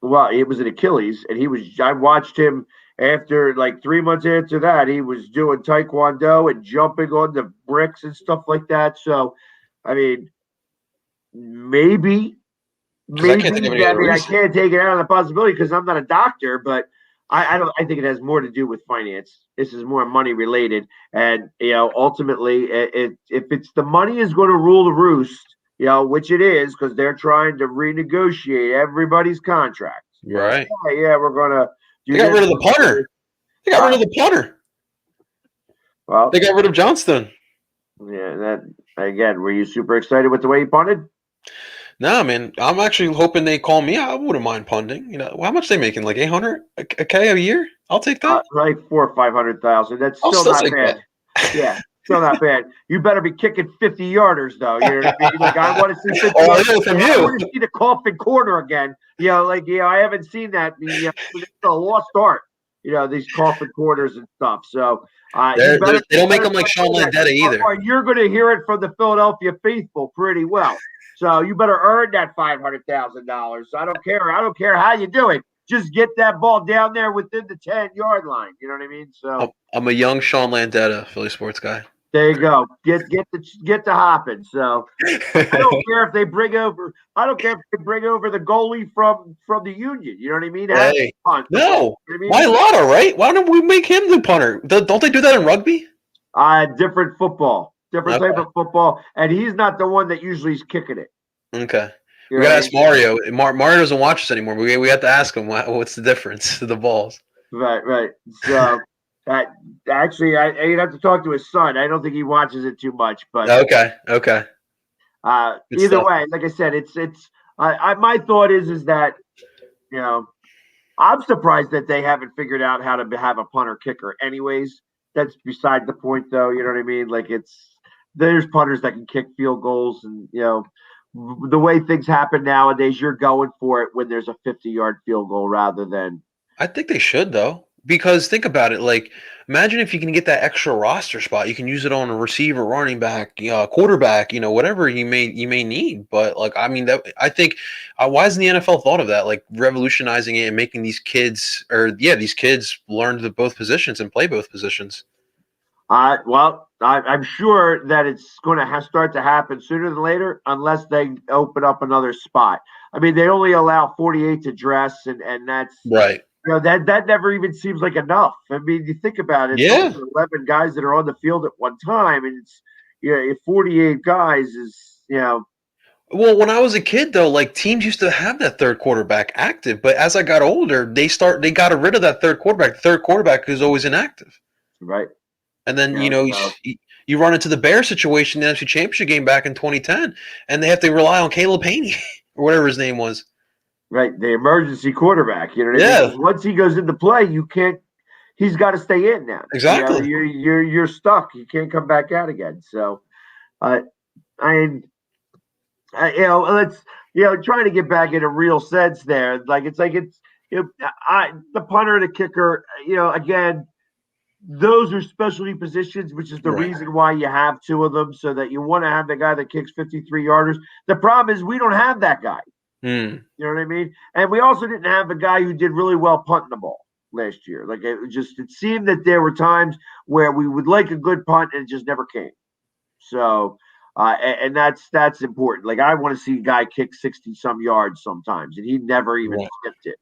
Well, it was an Achilles, and I watched him. After 3 months after that, he was doing taekwondo and jumping on the bricks and stuff like that. So, I mean, maybe. I can't take it out of the possibility because I'm not a doctor, but I think it has more to do with finance. This is more money related, and ultimately, if it's the money is going to rule the roost, which it is, because they're trying to renegotiate everybody's contracts. Right? Yeah, we're gonna. They got rid of the punter. Well, they got rid of Johnston. Yeah, that again. Were you super excited with the way he punted? No, man. I'm actually hoping they call me. I wouldn't mind punting. How much they making? Like $800 a year? I'll take that. Like 400,000 or 500,000. That's still not bad. Yeah, still not bad. You better be kicking 50-yarders though. You know what I mean? Like I want to see 50. I want to see the coffin corner again. I haven't seen that. It's a lost art. These coffin corners and stuff. So they don't make them like Sean Landeta either. Or you're going to hear it from the Philadelphia faithful pretty well. So you better earn that $500,000. I don't care. I don't care how you do it. Just get that ball down there within the 10-yard line. You know what I mean? So I'm a young Sean Landeta, Philly sports guy. There you go. Get the hopping. So I don't care if they bring over. I don't care if they bring over the goalie from the Union. You know what I mean? Hey, no. Why Lotta, right? Why don't we make him the punter? Don't they do that in rugby? Different football, different type of football, and he's not the one that usually is kicking it. Okay. We gotta ask Mario. Mario doesn't watch us anymore. We have to ask him what's the difference to the balls. Right. So. Actually, you'd have to talk to his son. I don't think he watches it too much, but okay. Either way, like I said, it's. My thought is that, I'm surprised that they haven't figured out how to have a punter kicker. Anyways, that's beside the point, though. You know what I mean? Like there's punters that can kick field goals, and the way things happen nowadays, you're going for it when there's a 50-yard field goal rather than. I think they should though. Because think about it, like imagine if you can get that extra roster spot, you can use it on a receiver, running back, quarterback, whatever you may need. But I think why hasn't the NFL thought of that? Like revolutionizing it and making these kids learn both positions and play both positions. Well, I'm sure that it's going to start to happen sooner than later, unless they open up another spot. I mean, they only allow 48 to dress, and that's right. that never even seems like enough. I mean, you think about it, it's Yeah. only 11 guys that are on the field at one time, and it's 48 guys is Well, when I was a kid, though, like teams used to have that third quarterback active, but as I got older, they got rid of that third quarterback. The third quarterback is always inactive, right. and then So, you run into the Bears situation in the NFC Championship game back in 2010, and they have to rely on Caleb Haney or whatever his name was. right, the emergency quarterback. You know what I mean? Yeah, Because once he goes into play, you can't. He's got to stay in now. exactly. You're stuck. You can't come back out again. So, uh, I let's trying to get back in a real sense there. The punter and the kicker. Again, those are specialty positions, which is the Right. reason why you have two of them, so that you want to have the guy that kicks 53 yarders. The problem is we don't have that guy. Mm. You know what I mean? And we also didn't have a guy who did really well punting the ball last year. Like it seemed that there were times where we would like a good punt and it just never came. So, and that's important. Like I want to see a guy kick 60 some yards sometimes, and he never even Right. sniffed it.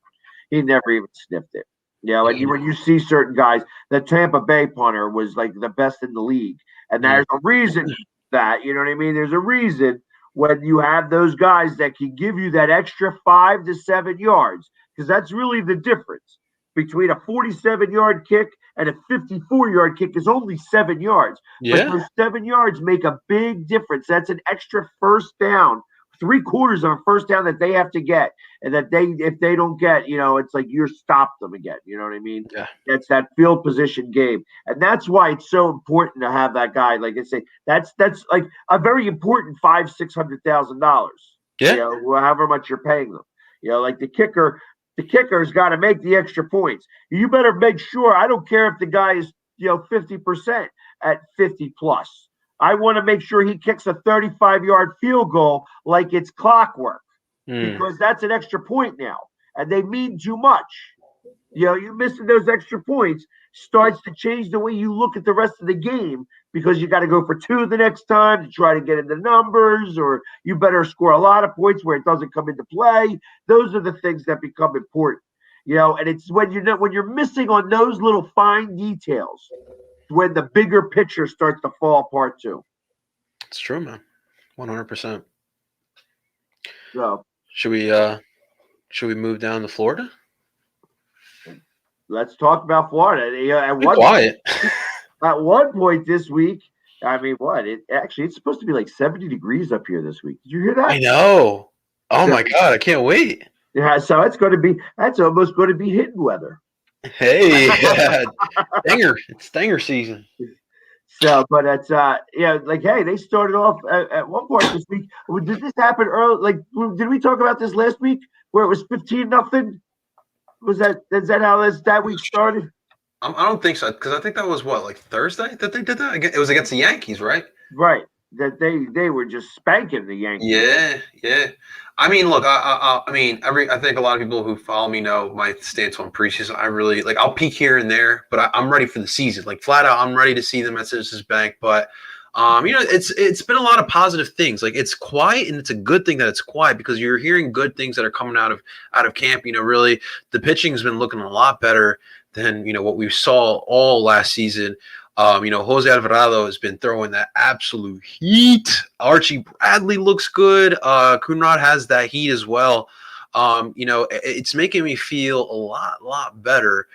He never even sniffed it. And Yeah. when you see certain guys, the Tampa Bay punter was like the best in the league, and Mm. there's a reason that you know what I mean. There's a reason when you have those guys that can give you that extra 5 to 7 yards, because that's really the difference between a 47-yard kick and a 54-yard kick is only 7 yards. But Yeah. those 7 yards make a big difference. That's an extra first down, 3/4 of a first down that they have to get. And that if they don't get, it's like you're stopped them again. You know what I mean? Yeah. That's that field position game. And that's why it's so important to have that guy. Like I say, that's like a very important $500,000-$600,000. Yeah. However much you're paying them. Like the kicker's got to make the extra points. You better make sure. I don't care if the guy is 50% at 50 plus. I want to make sure he kicks a 35-yard field goal like it's clockwork, because that's an extra point now, and they mean too much. You missing those extra points starts to change the way you look at the rest of the game, because you got to go for two the next time to try to get in the numbers, or you better score a lot of points where it doesn't come into play. Those are the things that become important. And it's when you're missing on those little fine details when the bigger picture starts to fall apart too. It's true, man. 100%. So Should we move down to Florida? let's talk about Florida. Be quiet. At one point this week, I mean, it's supposed to be like 70 degrees up here this week. Did you hear that? I know. Oh my God, I can't wait. Yeah, so that's almost going to be hidden weather. Hey, it's Stinger season. So, but it's like, hey, they started off at one point this week. Did this happen early? Like, did we talk about this last week where it was 15-0? Is that how that week started? I don't think so, because I think that was like Thursday that they did that. It was against the Yankees, right? Right. That they were just spanking the Yankees. Yeah. I mean, look, I mean, I think a lot of people who follow me know my stance on preseason. I really I'll peek here and there, but I'm ready for the season. Like flat out, I'm ready to see them at Citizens Bank. But it's been a lot of positive things. Like it's quiet, and it's a good thing that it's quiet, because you're hearing good things that are coming out of camp. Really, the pitching has been looking a lot better than what we saw all last season. Jose Alvarado has been throwing that absolute heat. Archie Bradley looks good. Kunrad has that heat as well. It's making me feel a lot better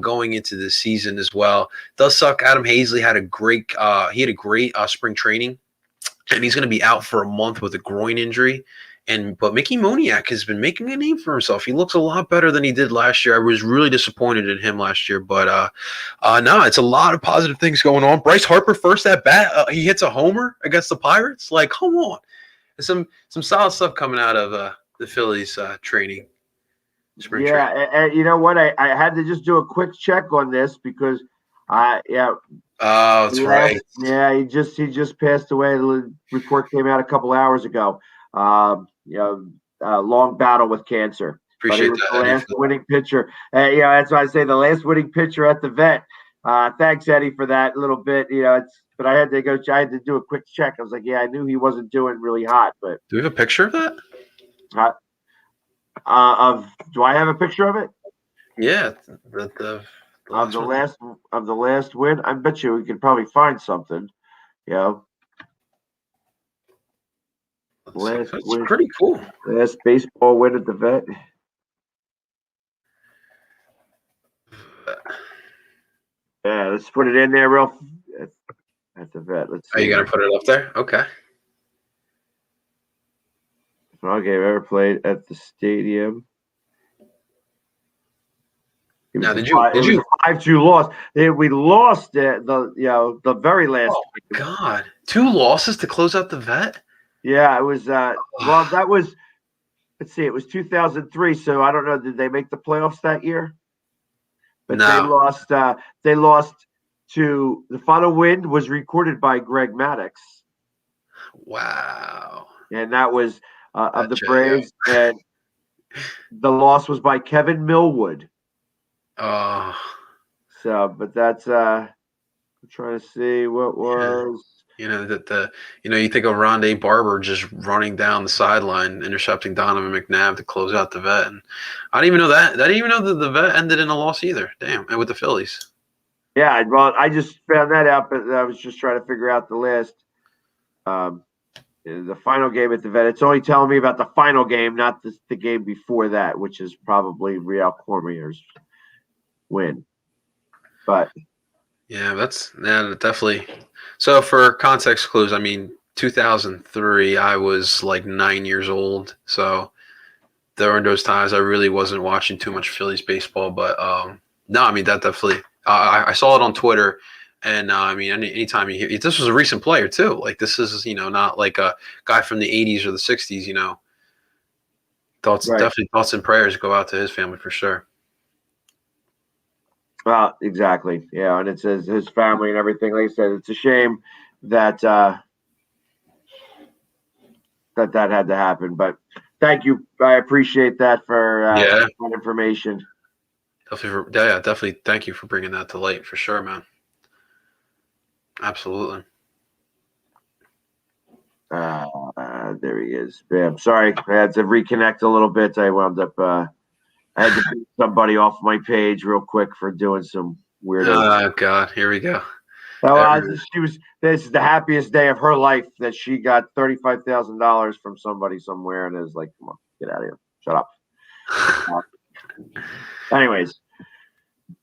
going into this season as well. It does suck. Adam Hazley had a great spring training, and he's going to be out for a month with a groin injury. But Mickey Moniak has been making a name for himself. He looks a lot better than he did last year. I was really disappointed in him last year, but no, it's a lot of positive things going on. Bryce Harper first at bat, he hits a homer against the Pirates. Like, come on, there's some solid stuff coming out of the Phillies training. Spring training. And you know what? I had to just do a quick check on this because Oh, that's right. Yeah, he just passed away. The report came out a couple hours ago. Long battle with cancer. Appreciate but he was that, the Eddie, last winning pitcher. That's why I say the last winning pitcher at the vet. Thanks, Eddie, for that little bit. But I had to do a quick check. I was like, yeah, I knew he wasn't doing really hot. But do we have a picture of that? do I have a picture of it? Yeah, the Of last one. the last win, I bet you we could probably find something. You know, Let's see. last That's win, pretty cool. last baseball win at the vet. Yeah, let's put it in there real at the vet. Let's Are see. you gonna put it up there? Okay. Okay, I've ever played at the stadium. It was Now, a did you? 5-2 loss. We lost the very last Oh game. God, 2 losses to close out the vet. Yeah, it was well, that was, let's see, it was 2003, so I don't know, did they make the playoffs that year? But No. they lost to the final win was recorded by Greg Maddox, Wow. and that was of the Gotcha, yeah. Braves, and the loss was by Kevin Millwood. Oh. So, but that's I'm trying to see what was. You know that you think of Rondé Barber just running down the sideline, intercepting Donovan McNabb to close out the vet, and I didn't even know that. I didn't even know that the vet ended in a loss either. Damn, and with the Phillies. Yeah, well, I just found that out, but I was just trying to figure out the list. The final game at the vet. It's only telling me about the final game, not the game before that, which is probably Real Cormier's win. But Yeah, definitely. So for context clues, I mean, 2003, I was like 9 years old, so during those times, I really wasn't watching too much Phillies baseball. But no, I mean that definitely. I saw it on Twitter, and I mean, anytime you hear this was a recent player too. Like this is not like a guy from the '80s or the '60s. right. Definitely thoughts and prayers go out to his family for sure. Well, exactly. Yeah, and it says his family and everything. Like I said, it's a shame that that had to happen. But thank you. I appreciate that for Yeah, that information. definitely. Thank you for bringing that to light for sure, man. Absolutely. There he is. Bam. Sorry, I had to reconnect a little bit. I wound up. I had to beat somebody off my page real quick for doing some weirdo. Oh God, here we go. She was. This is the happiest day of her life that she got $35,000 from somebody somewhere, and it was like, come on, get out of here, shut up. Anyways,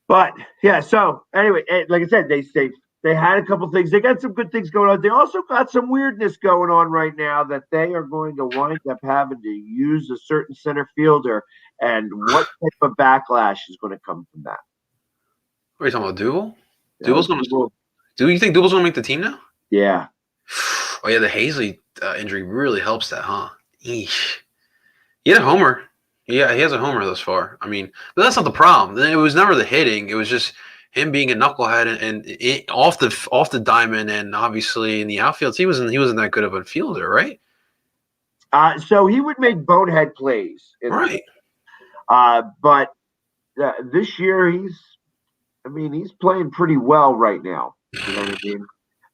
but yeah. So anyway, like I said, they had a couple things. They got some good things going on. They also got some weirdness going on right now that they are going to wind up having to use a certain center fielder, and what type of backlash is going to come from that? What are you talking about, Duval? You Duval's know, Do you think Duval's gonna make the team now? yeah. Oh yeah, the Hazley injury really helps that, huh? Eesh. He had a homer. Yeah, he has a homer thus far. I mean, but that's not the problem. It was never the hitting. It was just him being a knucklehead and off the diamond, and obviously in the outfield, he wasn't that good of a fielder, right? So he would make bonehead plays, Right. but this year he's playing pretty well right now. You know what I mean?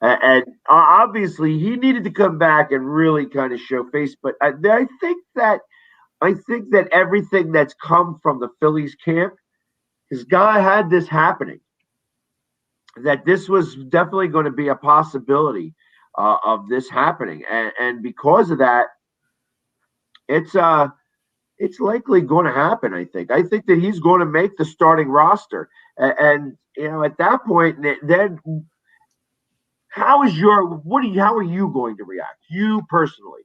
And obviously he needed to come back and really kind of show face. But I think that everything that's come from the Phillies camp, this guy had this happening. That this was definitely going to be a possibility of this happening, and because of that, it's likely going to happen. I think that he's going to make the starting roster, and at that point, then how are you going to react? You personally?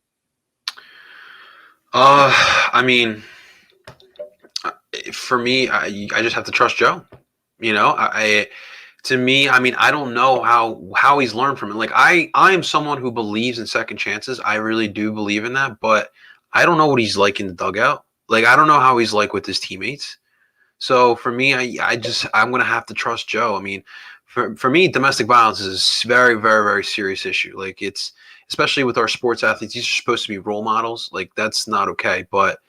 I mean, for me, I just have to trust Joe. To me, I mean, I don't know how he's learned from it. Like I am someone who believes in second chances. I really do believe in that, but I don't know what he's like in the dugout. Like I don't know how he's like with his teammates. So for me, I'm gonna have to trust Joe. I mean, for me, domestic violence is a very, very, very serious issue. Like it's especially with our sports athletes, these are supposed to be role models. Like that's not okay. But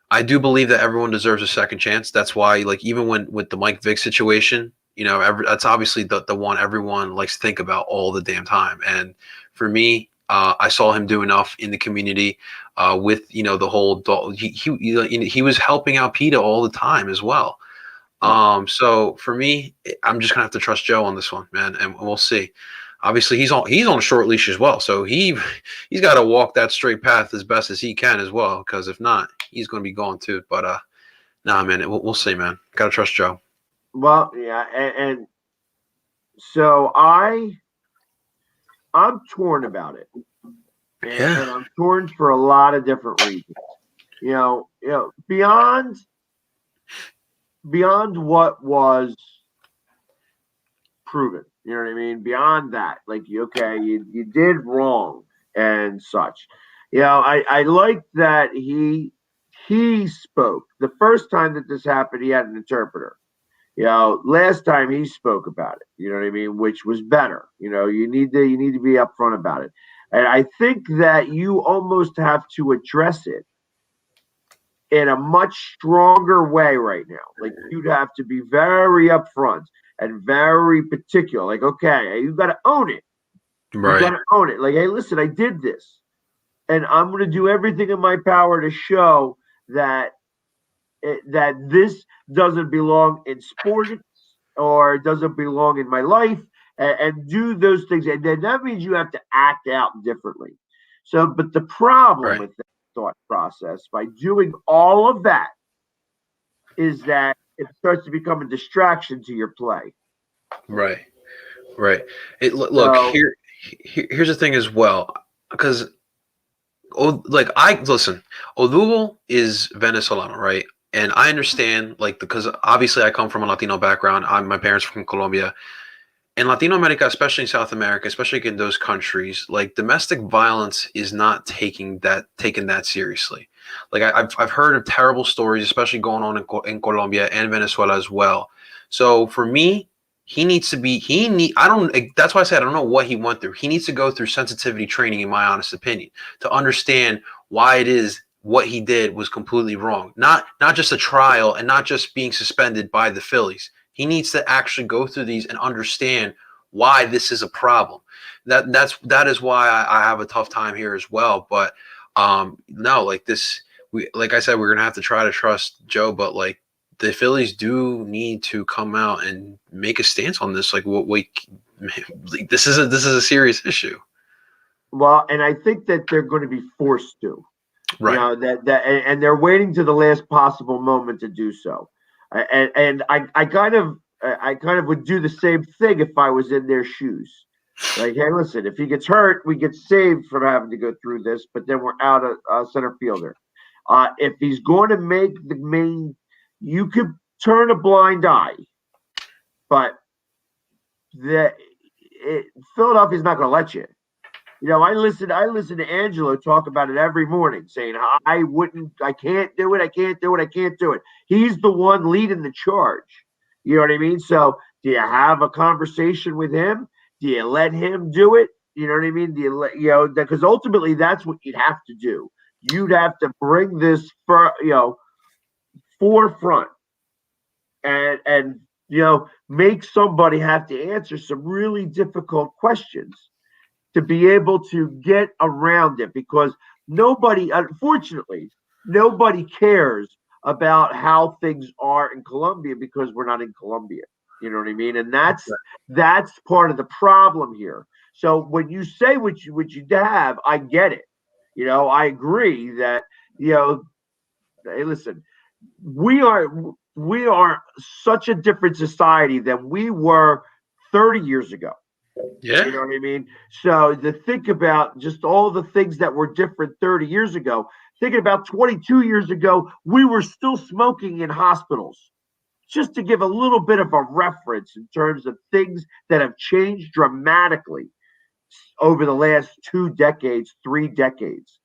I do believe that everyone deserves a second chance. That's why, like, even when with the Mike Vick situation, that's obviously the one everyone likes to think about all the damn time. And for me, I saw him do enough in the community with the whole. He was helping out PETA all the time as well. So for me, I'm just gonna have to trust Joe on this one, man, and we'll see. Obviously, he's on a short leash as well, so he's got to walk that straight path as best as he can as well. Because if not, he's gonna be going too. But nah, man, we'll see, man. Gotta trust Joe. Well, yeah, and so I'm torn about it, Yeah. and I'm torn for a lot of different reasons. Beyond what was proven. You know what I mean? Beyond that, like you did wrong and such. I like that he spoke. The first time that this happened, he had an interpreter. Last time he spoke about it, you know what I mean, which was better. You need to be upfront about it. And I think that you almost have to address it in a much stronger way right now. Like you'd have to be very upfront and very particular. Like, okay, you got to own it. You got Right. to own it. Like, hey, listen, I did this, and I'm going to do everything in my power to show that that this doesn't belong in sports or doesn't belong in my life, and do those things. And then that means you have to act out differently. So, but the problem Right. with that thought process by doing all of that is that it starts to become a distraction to your play. Right. Right. Look So, here's the thing as well, because like I listen, Odugo is Venezuelan, right? And I understand, like, because obviously I come from a Latino background. My parents are from Colombia. In Latino America, especially in South America, especially in those countries, like domestic violence is not taken that seriously. Like I've heard of terrible stories, especially going on in Colombia and Venezuela as well. So for me, he needs to be he need I don't that's why I said I don't know what he went through. He needs to go through sensitivity training, in my honest opinion, to understand why it is what he did was completely wrong. Not just a trial and not just being suspended by the Phillies. He needs to actually go through these and understand why this is a problem. That is why I have a tough time here as well. But no, like this, like I said, we're gonna have to try to trust Joe. But like the Phillies do need to come out and make a stance on this. Like what we, this is a serious issue. well, and I think that they're going to be forced to. Right. And they're waiting to the last possible moment to do so. And I kind of would do the same thing if I was in their shoes. Like, hey, listen, if he gets hurt, we get saved from having to go through this, but then we're out of center fielder. If he's going to make the main, you could turn a blind eye, but the Philadelphia's not going to let you. I listen to Angelo talk about it every morning, saying I can't do it, I can't do it, I can't do it. He's the one leading the charge. You know what I mean? So, do you have a conversation with him? Do you let him do it? You know what I mean? Do you let because ultimately that's what you'd have to do. You'd have to bring this forefront and make somebody have to answer some really difficult questions to be able to get around it, because unfortunately, nobody cares about how things are in Colombia because we're not in Colombia. You know what I mean? And that's part of the problem here. So when you say what you have, I get it. I agree that hey, listen, we are such a different society than we were 30 years ago. You Yeah. know what I mean? So to think about just all the things that were different 30 years ago, thinking about 22 years ago, we were still smoking in hospitals. Just to give a little bit of a reference in terms of things that have changed dramatically over the last 2 decades, 3 decades.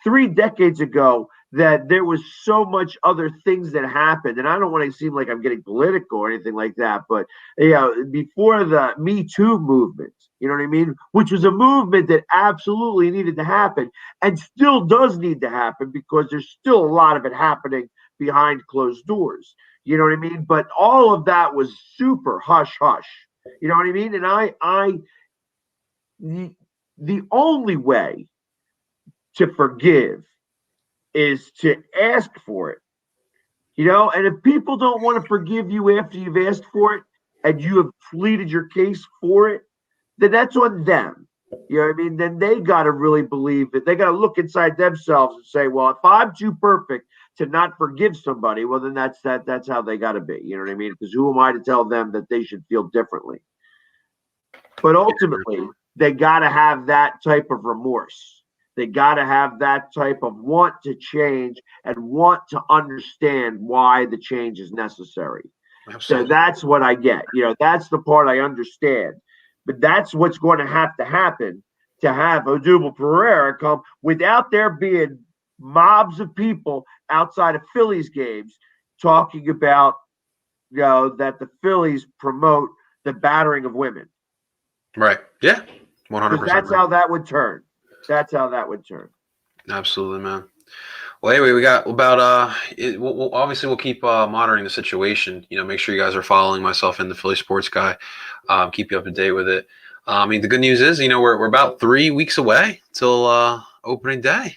3 decades ago, that there was so much other things that happened, and I don't want to seem like I'm getting political or anything like that, but before the Me Too movement, you know what I mean, which was a movement that absolutely needed to happen and still does need to happen because there's still a lot of it happening behind closed doors. You know what I mean? But all of that was super hush hush. You know what I mean? And the only way to forgive is to ask for it, And if people don't want to forgive you after you've asked for it and you have pleaded your case for it, then that's on them. You know what I mean? Then they got to really believe it. They got to look inside themselves and say, well, if I'm too perfect to not forgive somebody, well, then that's how they got to be. You know what I mean? Because who am I to tell them that they should feel differently? But ultimately, they got to have that type of remorse. They got to have that type of want to change and want to understand why the change is necessary. Absolutely. So that's what I get. That's the part I understand. But that's what's going to happen to have Odubel Pereira come without there being mobs of people outside of Phillies games talking about, that the Phillies promote the battering of women. Right. Yeah. 100%. Because that's how that would turn. That's how that would turn. Absolutely, man. Well, anyway, we got about obviously we'll keep monitoring the situation. Make sure you guys are following myself and the Philly Sports Guy. Keep you up to date with it. I mean, the good news is, we're about 3 weeks away till opening day.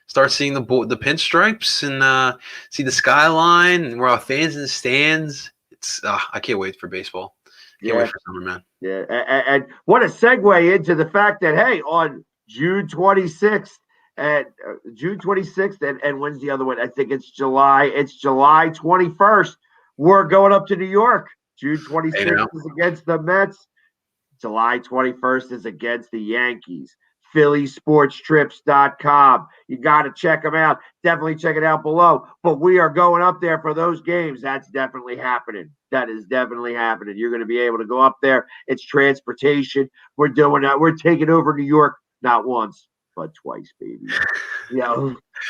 Start seeing the pinstripes and see the skyline, and we're all fans in the stands. It's I can't wait for baseball. Can't wait for summer, man. Yeah, and what a segue into the fact that, hey, on June 26th and when's the other one? I think it's July 21st. We're going up to New York. June 26th is against the Mets. July 21st is against the Yankees. PhillySportsTrips.com. You got to check them out. Definitely check it out below. But we are going up there for those games. That's definitely happening. That is definitely happening. You're going to be able to go up there. It's transportation. We're doing that. We're taking over New York not once, but twice, baby.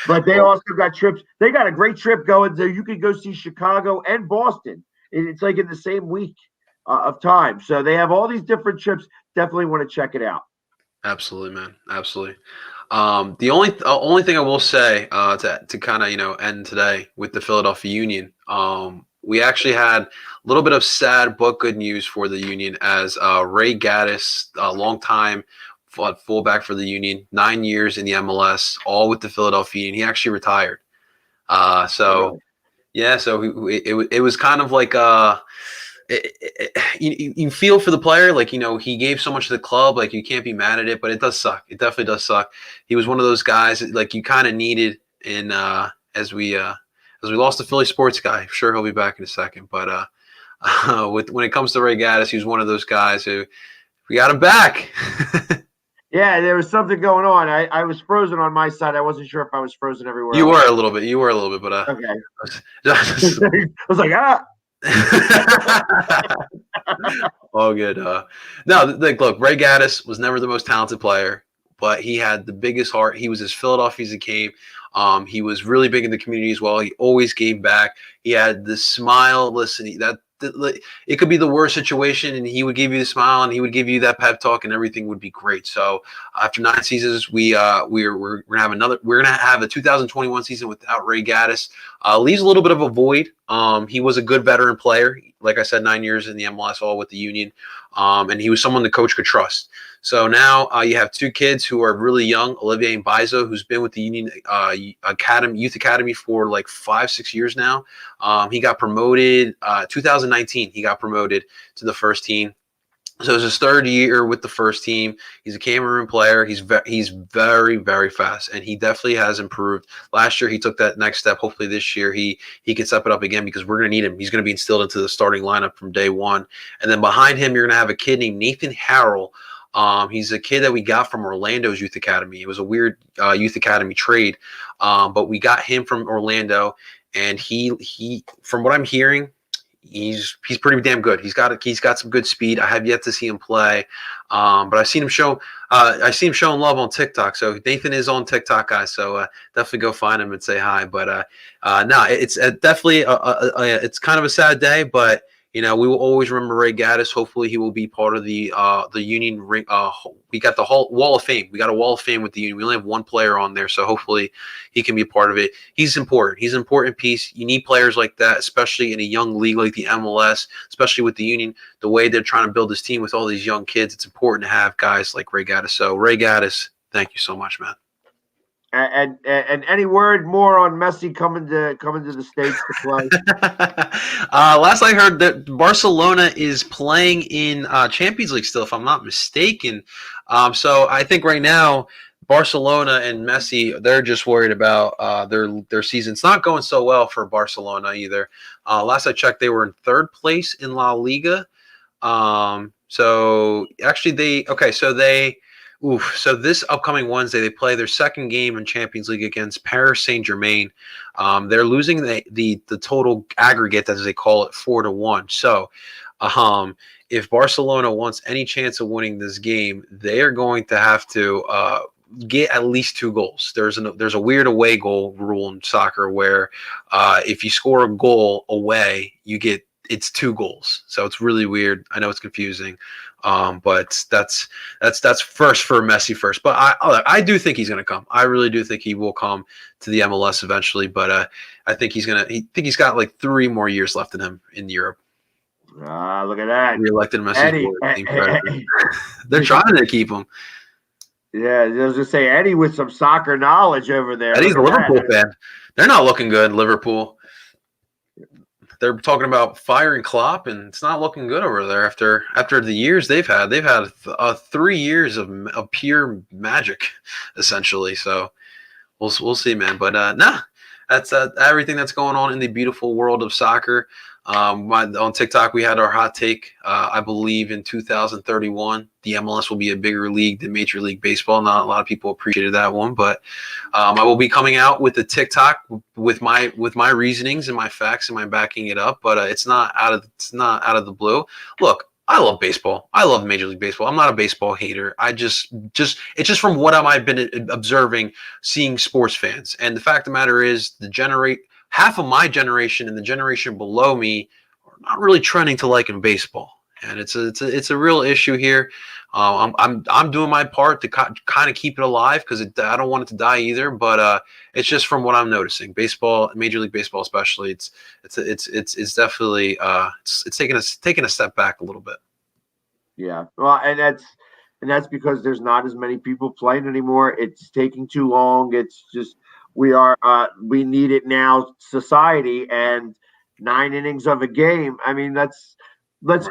But they also got trips. They got a great trip going there. You can go see Chicago and Boston. It's like in the same week of time. So they have all these different trips. Definitely want to check it out. Absolutely, man. Absolutely. The only thing I will say to kind of end today with the Philadelphia Union, we actually had a little bit of sad but good news for the Union as Ray Gaddis, a long time fullback for the Union, 9 years in the MLS, all with the Philadelphia Union. He actually retired. So it was kind of like you feel for the player, like he gave so much to the club, like you can't be mad at it, but it does suck. It definitely does suck. He was one of those guys that, like, you kind of needed in as we lost the Philly Sports Guy. I'm sure he'll be back in a second, but when it comes to Ray Gaddis, he was one of those guys who we got him back. Yeah, there was something going on. I was frozen on my side. I wasn't sure if I was frozen everywhere. You were a little bit, but okay. I was like, all good. No, look, Ray Gaddis was never the most talented player, but he had the biggest heart. He was as Philadelphia as it came. He was really big in the community as well. He always gave back. He had the smile. Listen, it could be the worst situation, and he would give you the smile, and he would give you that pep talk, and everything would be great. So after 9 seasons, we're gonna have a 2021 season without Ray Gaddis. Leaves a little bit of a void. He was a good veteran player, like I said, 9 years in the MLS, all with the Union, and he was someone the coach could trust. So now you have 2 kids who are really young, Olivier and Bizo, who's been with the Union Youth Academy for like 5-6 years now. He got promoted 2019. He got promoted to the first team. So it's his 3rd year with the first team. He's a Cameroon player. He's very, very fast, and he definitely has improved. Last year, he took that next step. Hopefully this year, he can step it up again because we're going to need him. He's going to be instilled into the starting lineup from day one. And then behind him, you're going to have a kid named Nathan Harrell. He's a kid that we got from Orlando's Youth Academy. It was a weird Youth Academy trade, but we got him from Orlando, and he from what I'm hearing, he's pretty damn good. He's got some good speed. I have yet to see him play, but I've seen him showing love on TikTok. So Nathan is on TikTok, guys. So definitely go find him and say hi. But no, it's definitely it's kind of a sad day, but we will always remember Ray Gaddis. Hopefully, he will be part of the Union ring. We got the whole Wall of Fame. We got a Wall of Fame with the Union. We only have one player on there, so hopefully he can be a part of it. He's important. He's an important piece. You need players like that, especially in a young league like the MLS, especially with the Union. The way they're trying to build this team with all these young kids, it's important to have guys like Ray Gaddis. So, Ray Gaddis, thank you so much, man. And any word more on Messi coming to the States to play? Last I heard that Barcelona is playing in Champions League still, if I'm not mistaken. So I think right now Barcelona and Messi, they're just worried about their season. It's not going so well for Barcelona either. Last I checked, they were in third place in La Liga. So actually so this upcoming Wednesday they play their second game in Champions League against Paris Saint-Germain. They're losing the total aggregate, as they call it, 4-1. So if Barcelona wants any chance of winning this game, they are going to have to get at least 2 goals. There's a weird away goal rule in soccer where if you score a goal away, it's 2 goals. So it's really weird. I know it's confusing, but that's first for Messi first. But I do think he's going to come. I really do think he will come to the MLS eventually. But I think he's got like 3 more years left in him in Europe. Look at that. Reelected Messi. Eddie. They're trying to keep him. Yeah, I was just say Eddie with some soccer knowledge over there. Eddie's a Liverpool fan. They're not looking good, Liverpool. They're talking about firing Klopp, and it's not looking good over there after the years they've had. They've had 3 years of pure magic, essentially. So we'll see, man. But that's everything that's going on in the beautiful world of soccer. On TikTok, we had our hot take. I believe in 2031, the MLS will be a bigger league than Major League Baseball. Not a lot of people appreciated that one, but I will be coming out with a TikTok with my reasonings and my facts and my backing it up. But it's not out of the blue. Look, I love baseball. I love Major League Baseball. I'm not a baseball hater. It's just from what I've been observing, seeing sports fans, and the fact of the matter is, half of my generation and the generation below me are not really trending to liking baseball, and it's a real issue here. I'm doing my part to kind of keep it alive because I don't want it to die either. But it's just from what I'm noticing, baseball, Major League Baseball especially, it's definitely it's taking a step back a little bit. Yeah, well, and that's because there's not as many people playing anymore. It's taking too long. It's just we need it now, society, and 9 innings of a game. I mean, let's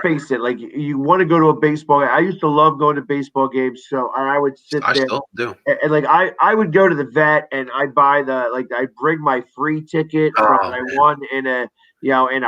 face it. Like, you want to go to a baseball game. I used to love going to baseball games, so I would sit there. I still do. And like I would go to the vet and I'd I'd bring my free ticket from I won in a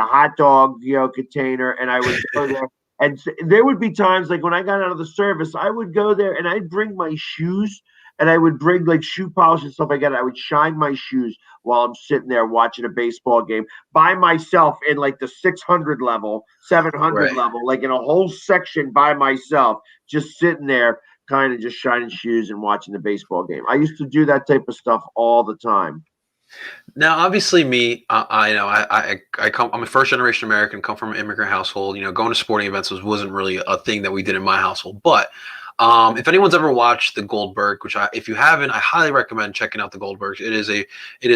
hot dog container, and I would go there. And there would be times like when I got out of the service, I would go there and I'd bring my shoes. And I would bring like shoe polish and stuff like that. I would shine my shoes while I'm sitting there watching a baseball game by myself in like the 600 level, 700 level, like in a whole section by myself, just sitting there, kind of just shining shoes and watching the baseball game. I used to do that type of stuff all the time. Now, obviously, me, I'm a first generation American, come from an immigrant household. Going to sporting events wasn't really a thing that we did in my household, but. If anyone's ever watched The Goldberg, if you haven't, I highly recommend checking out The Goldberg. It is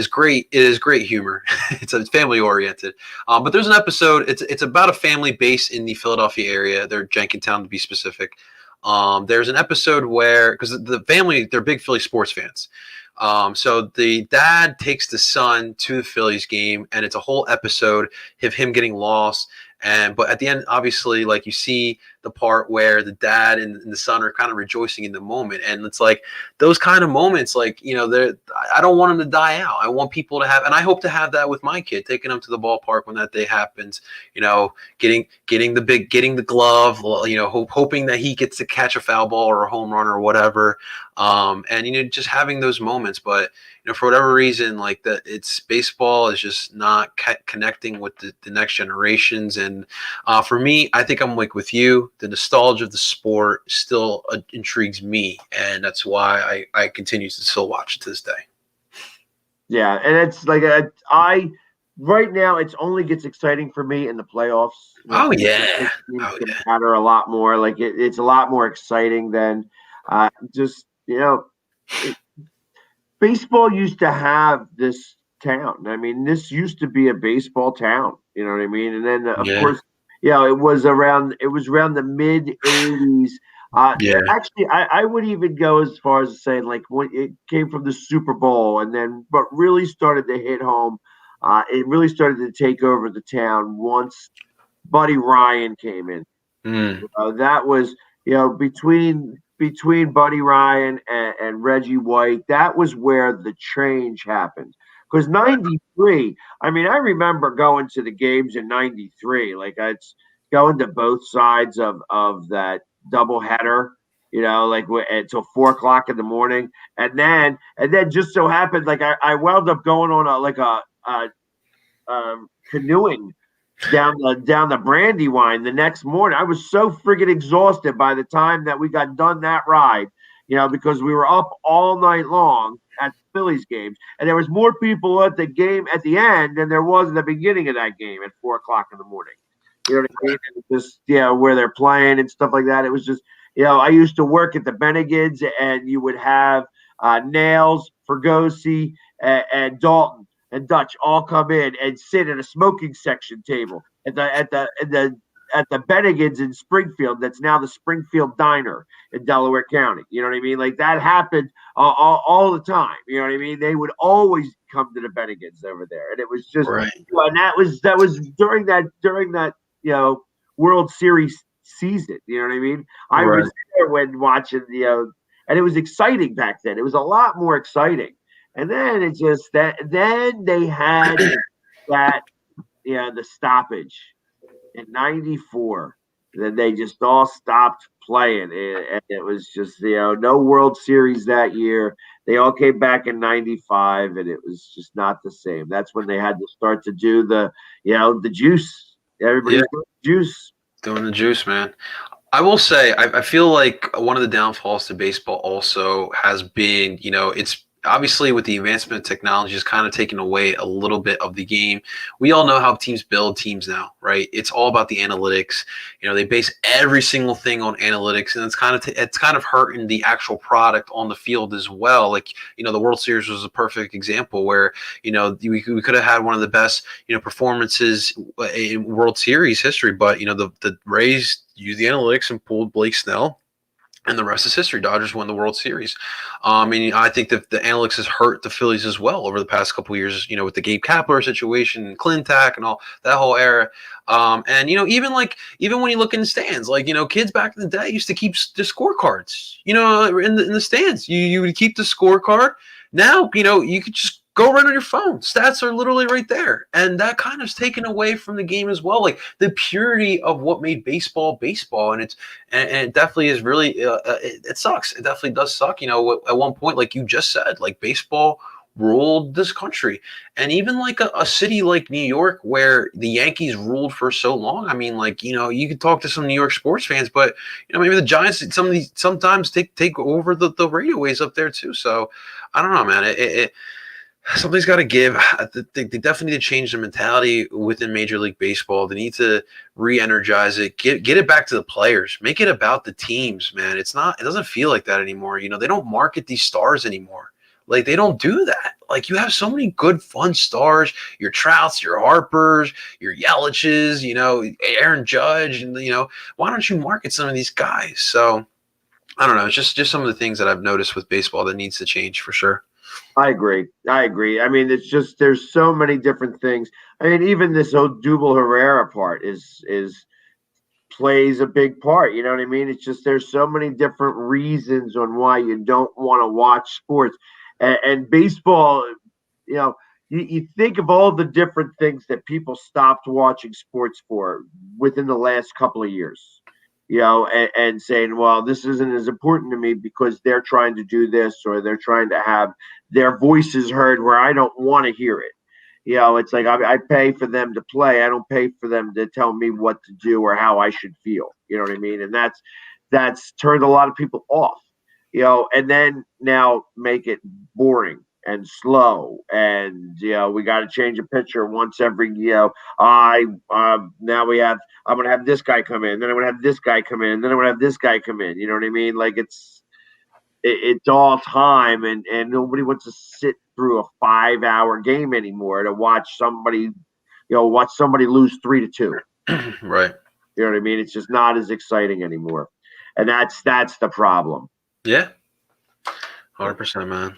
great. It is great humor. It's family oriented. But there's an episode. It's about a family based in the Philadelphia area. They're Jenkintown to be specific. There's an episode where, because the family, they're big Philly sports fans. So the dad takes the son to the Phillies game, and it's a whole episode of him getting lost. But at the end, obviously, like, you see the part where the dad and the son are kind of rejoicing in the moment, and it's like those kind of moments, like, I don't want them to die out. I want people to have, and I hope to have that with my kid, taking him to the ballpark when that day happens. Getting the glove, hoping that he gets to catch a foul ball or a home run or whatever, and just having those moments. But for whatever reason, like that, it's baseball is just not connecting with the next generations. And for me, I think I'm like with you. The nostalgia of the sport still intrigues me, and that's why I continue to still watch it to this day. Yeah, and it's like right now it only gets exciting for me in the playoffs. Oh yeah, matter a lot more. Like it's a lot more exciting than baseball used to have this town. I mean, this used to be a baseball town. You know what I mean? And then of course, it was around the mid '80s. Yeah. Actually, I would even go as far as saying like when it came from the Super Bowl, and then but really started to hit home. It really started to take over the town once Buddy Ryan came in. Mm. That was between Buddy Ryan and Reggie White. That was where the change happened. Because '93, I mean, I remember going to the games in '93. Like I'd going to both sides of that doubleheader. Like until 4 o'clock in the morning, and then just so happened, like I wound up going on a canoeing down the Brandywine the next morning. I was so friggin' exhausted by the time that we got done that ride, because we were up all night long at Phillies games, and there was more people at the game at the end than there was in the beginning of that game at 4 o'clock in the morning. You know what I mean? And just where they're playing and stuff like that. It was just I used to work at the Bennigan's, and you would have Nails, Fergosi, and Dalton and Dutch all come in and sit at a smoking section table at the Bennigan's in Springfield. That's now the Springfield Diner in Delaware County. You know what I mean? Like that happened all the time. You know what I mean? They would always come to the Bennigan's over there, and it was just Right. and that was during that World Series season. You know what I mean? I Right. was there when watching and it was exciting back then. It was a lot more exciting. And then it's just that then they had that the stoppage in '94. Then they just all stopped playing, and it was just no World Series that year. They all came back in '95, and it was just not the same. That's when they had to start to do the juice. Everybody Yeah. was doing juice. Doing the juice, man. I will say, I feel like one of the downfalls to baseball also has been, it's obviously with the advancement of technology is kind of taken away a little bit of the game. We all know how teams build teams now, right? It's all about the analytics. They base every single thing on analytics, and it's kind of hurting the actual product on the field as well. Like, the World Series was a perfect example where, we could have had one of the best, performances in World Series history, but the Rays used the analytics and pulled Blake Snell, and the rest is history. Dodgers won the World Series. And I think that the analytics has hurt the Phillies as well over the past couple of years, with the Gabe Kapler situation and Clintac and all that whole era. And even when you look in the stands, like kids back in the day used to keep the scorecards. In the stands, you would keep the scorecard. Now you could just go right on your phone. Stats are literally right there. And that kind of taken away from the game as well. Like the purity of what made baseball baseball. And it definitely is really, it sucks. It definitely does suck. At one point, like you just said, like baseball ruled this country. And even like a city like New York, where the Yankees ruled for so long. I mean, like, you could talk to some New York sports fans, but maybe the Giants sometimes take over the radio waves up there too. So I don't know, man. Something's got to give. They definitely need to change the mentality within Major League Baseball. They need to re-energize it, get it back to the players, make it about the teams, man. It doesn't feel like that anymore. They don't market these stars anymore. Like they don't do that. Like you have so many good, fun stars, your Trouts, your Harpers, your Yelich's, Aaron Judge, and why don't you market some of these guys? So I don't know. It's just some of the things that I've noticed with baseball that needs to change for sure. I agree. I mean, it's just there's so many different things. I mean, even this Odubel Herrera part is plays a big part. You know what I mean? It's just there's so many different reasons on why you don't want to watch sports, and baseball. You know, you think of all the different things that people stopped watching sports for within the last couple of years. And saying, well, this isn't as important to me because they're trying to do this or they're trying to have their voices heard where I don't want to hear it. It's like I pay for them to play. I don't pay for them to tell me what to do or how I should feel. You know what I mean? And that's turned a lot of people off. And then now make it boring and slow, and we got to change a pitcher once every. I now we have. I'm gonna have this guy come in, then I'm gonna have this guy come in, then I'm gonna have this guy come in. You know what I mean? Like it's all time, and nobody wants to sit through a 5-hour game anymore to watch somebody lose 3-2. Right. You know what I mean? It's just not as exciting anymore. and that's the problem. Yeah, 100%, man.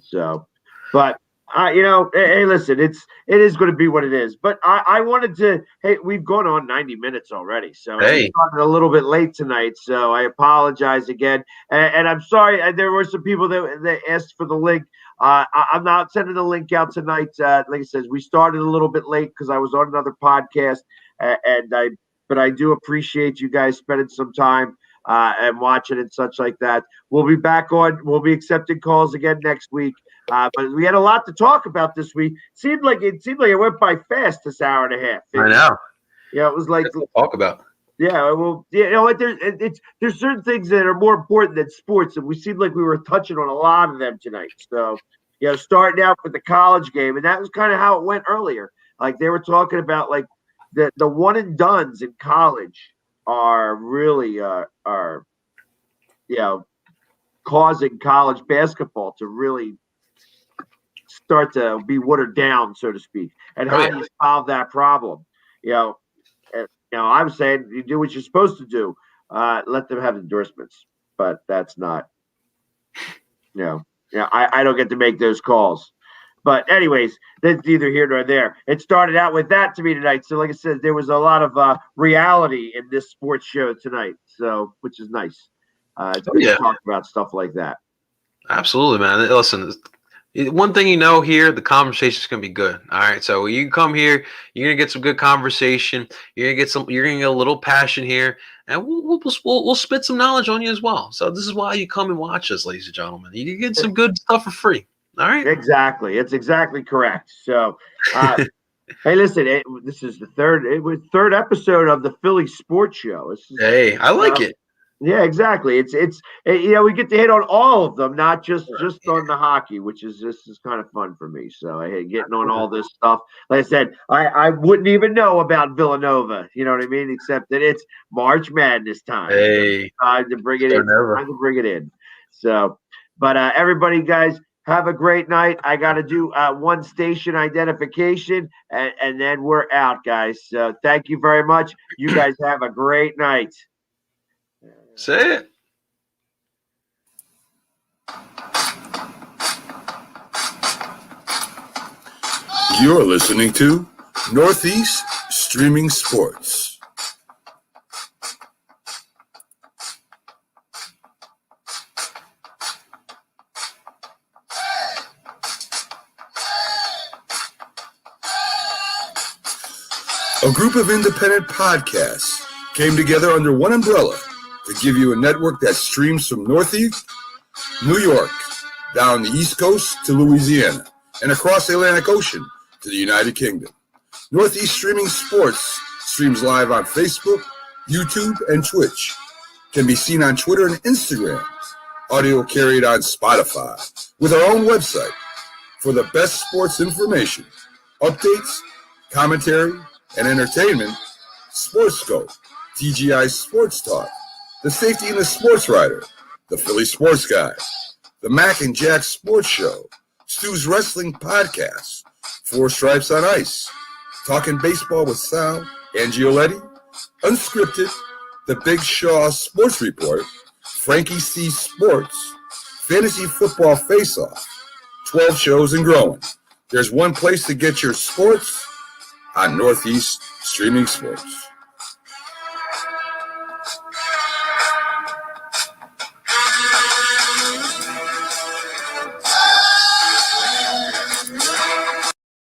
So, but hey, listen, it is going to be what it is. But I wanted to. Hey, we've gone on 90 minutes already, so we started a little bit late tonight. So I apologize again, and I'm sorry. There were some people that asked for the link. I'm not sending the link out tonight. Like I said, we started a little bit late because I was on another podcast, but I do appreciate you guys spending some time and watching and such like that. We'll be back on. We'll be accepting calls again next week. But we had a lot to talk about this week. Seemed like it went by fast, this hour and a half. I know. Yeah, it was like talk about. Yeah, well, there's certain things that are more important than sports, and we seemed like we were touching on a lot of them tonight. So, starting out with the college game, and that was kind of how it went earlier. Like they were talking about like the one and dones in college are really causing college basketball to really start to be watered down, so to speak. And how do you solve that problem? I was saying you do what you're supposed to do. Let them have endorsements, but that's not. I don't get to make those calls. But anyways, that's neither here nor there. It started out with that to me tonight. So like I said, there was a lot of reality in this sports show tonight. So which is nice. It's good to talk about stuff like that. Absolutely, man. Listen, one thing here, the conversation is going to be good. All right, so you come here, you're going to get some good conversation. You're going to get a little passion here, and we'll spit some knowledge on you as well. So this is why you come and watch us, ladies and gentlemen. You get some good stuff for free. All right. Exactly. It's exactly correct. So, hey, listen, this is the third episode of the Philly Sports Show. Hey, I like it. Yeah, exactly. It's we get to hit on all of them, not just on the hockey, which is kind of fun for me. So I hate getting on all this stuff. Like I said, I wouldn't even know about Villanova. You know what I mean? Except that it's March Madness time. Hey, time to bring it in. Time to bring it in. So, but everybody, guys, have a great night. I got to do one station identification, and then we're out, guys. So thank you very much. You guys have a great night. Say it. You're listening to Northeast Streaming Sports. A group of independent podcasts came together under one umbrella to give you a network that streams from Northeast, New York, down the East Coast to Louisiana, and across the Atlantic Ocean to the United Kingdom. Northeast Streaming Sports streams live on Facebook, YouTube, and Twitch. Can be seen on Twitter and Instagram. Audio carried on Spotify. With our own website for the best sports information, updates, commentary, and entertainment. Sportscope, TGI Sports Talk, The Safety and the Sports Writer, The Philly Sports Guy, The Mac and Jack Sports Show, Stu's Wrestling Podcast, Four Stripes on Ice, Talking Baseball with Sal and Gioletti, Unscripted, The Big Shaw Sports Report, Frankie C Sports, Fantasy Football Face-Off, 12 shows and growing. There's one place to get your sports on Northeast Streaming Sports.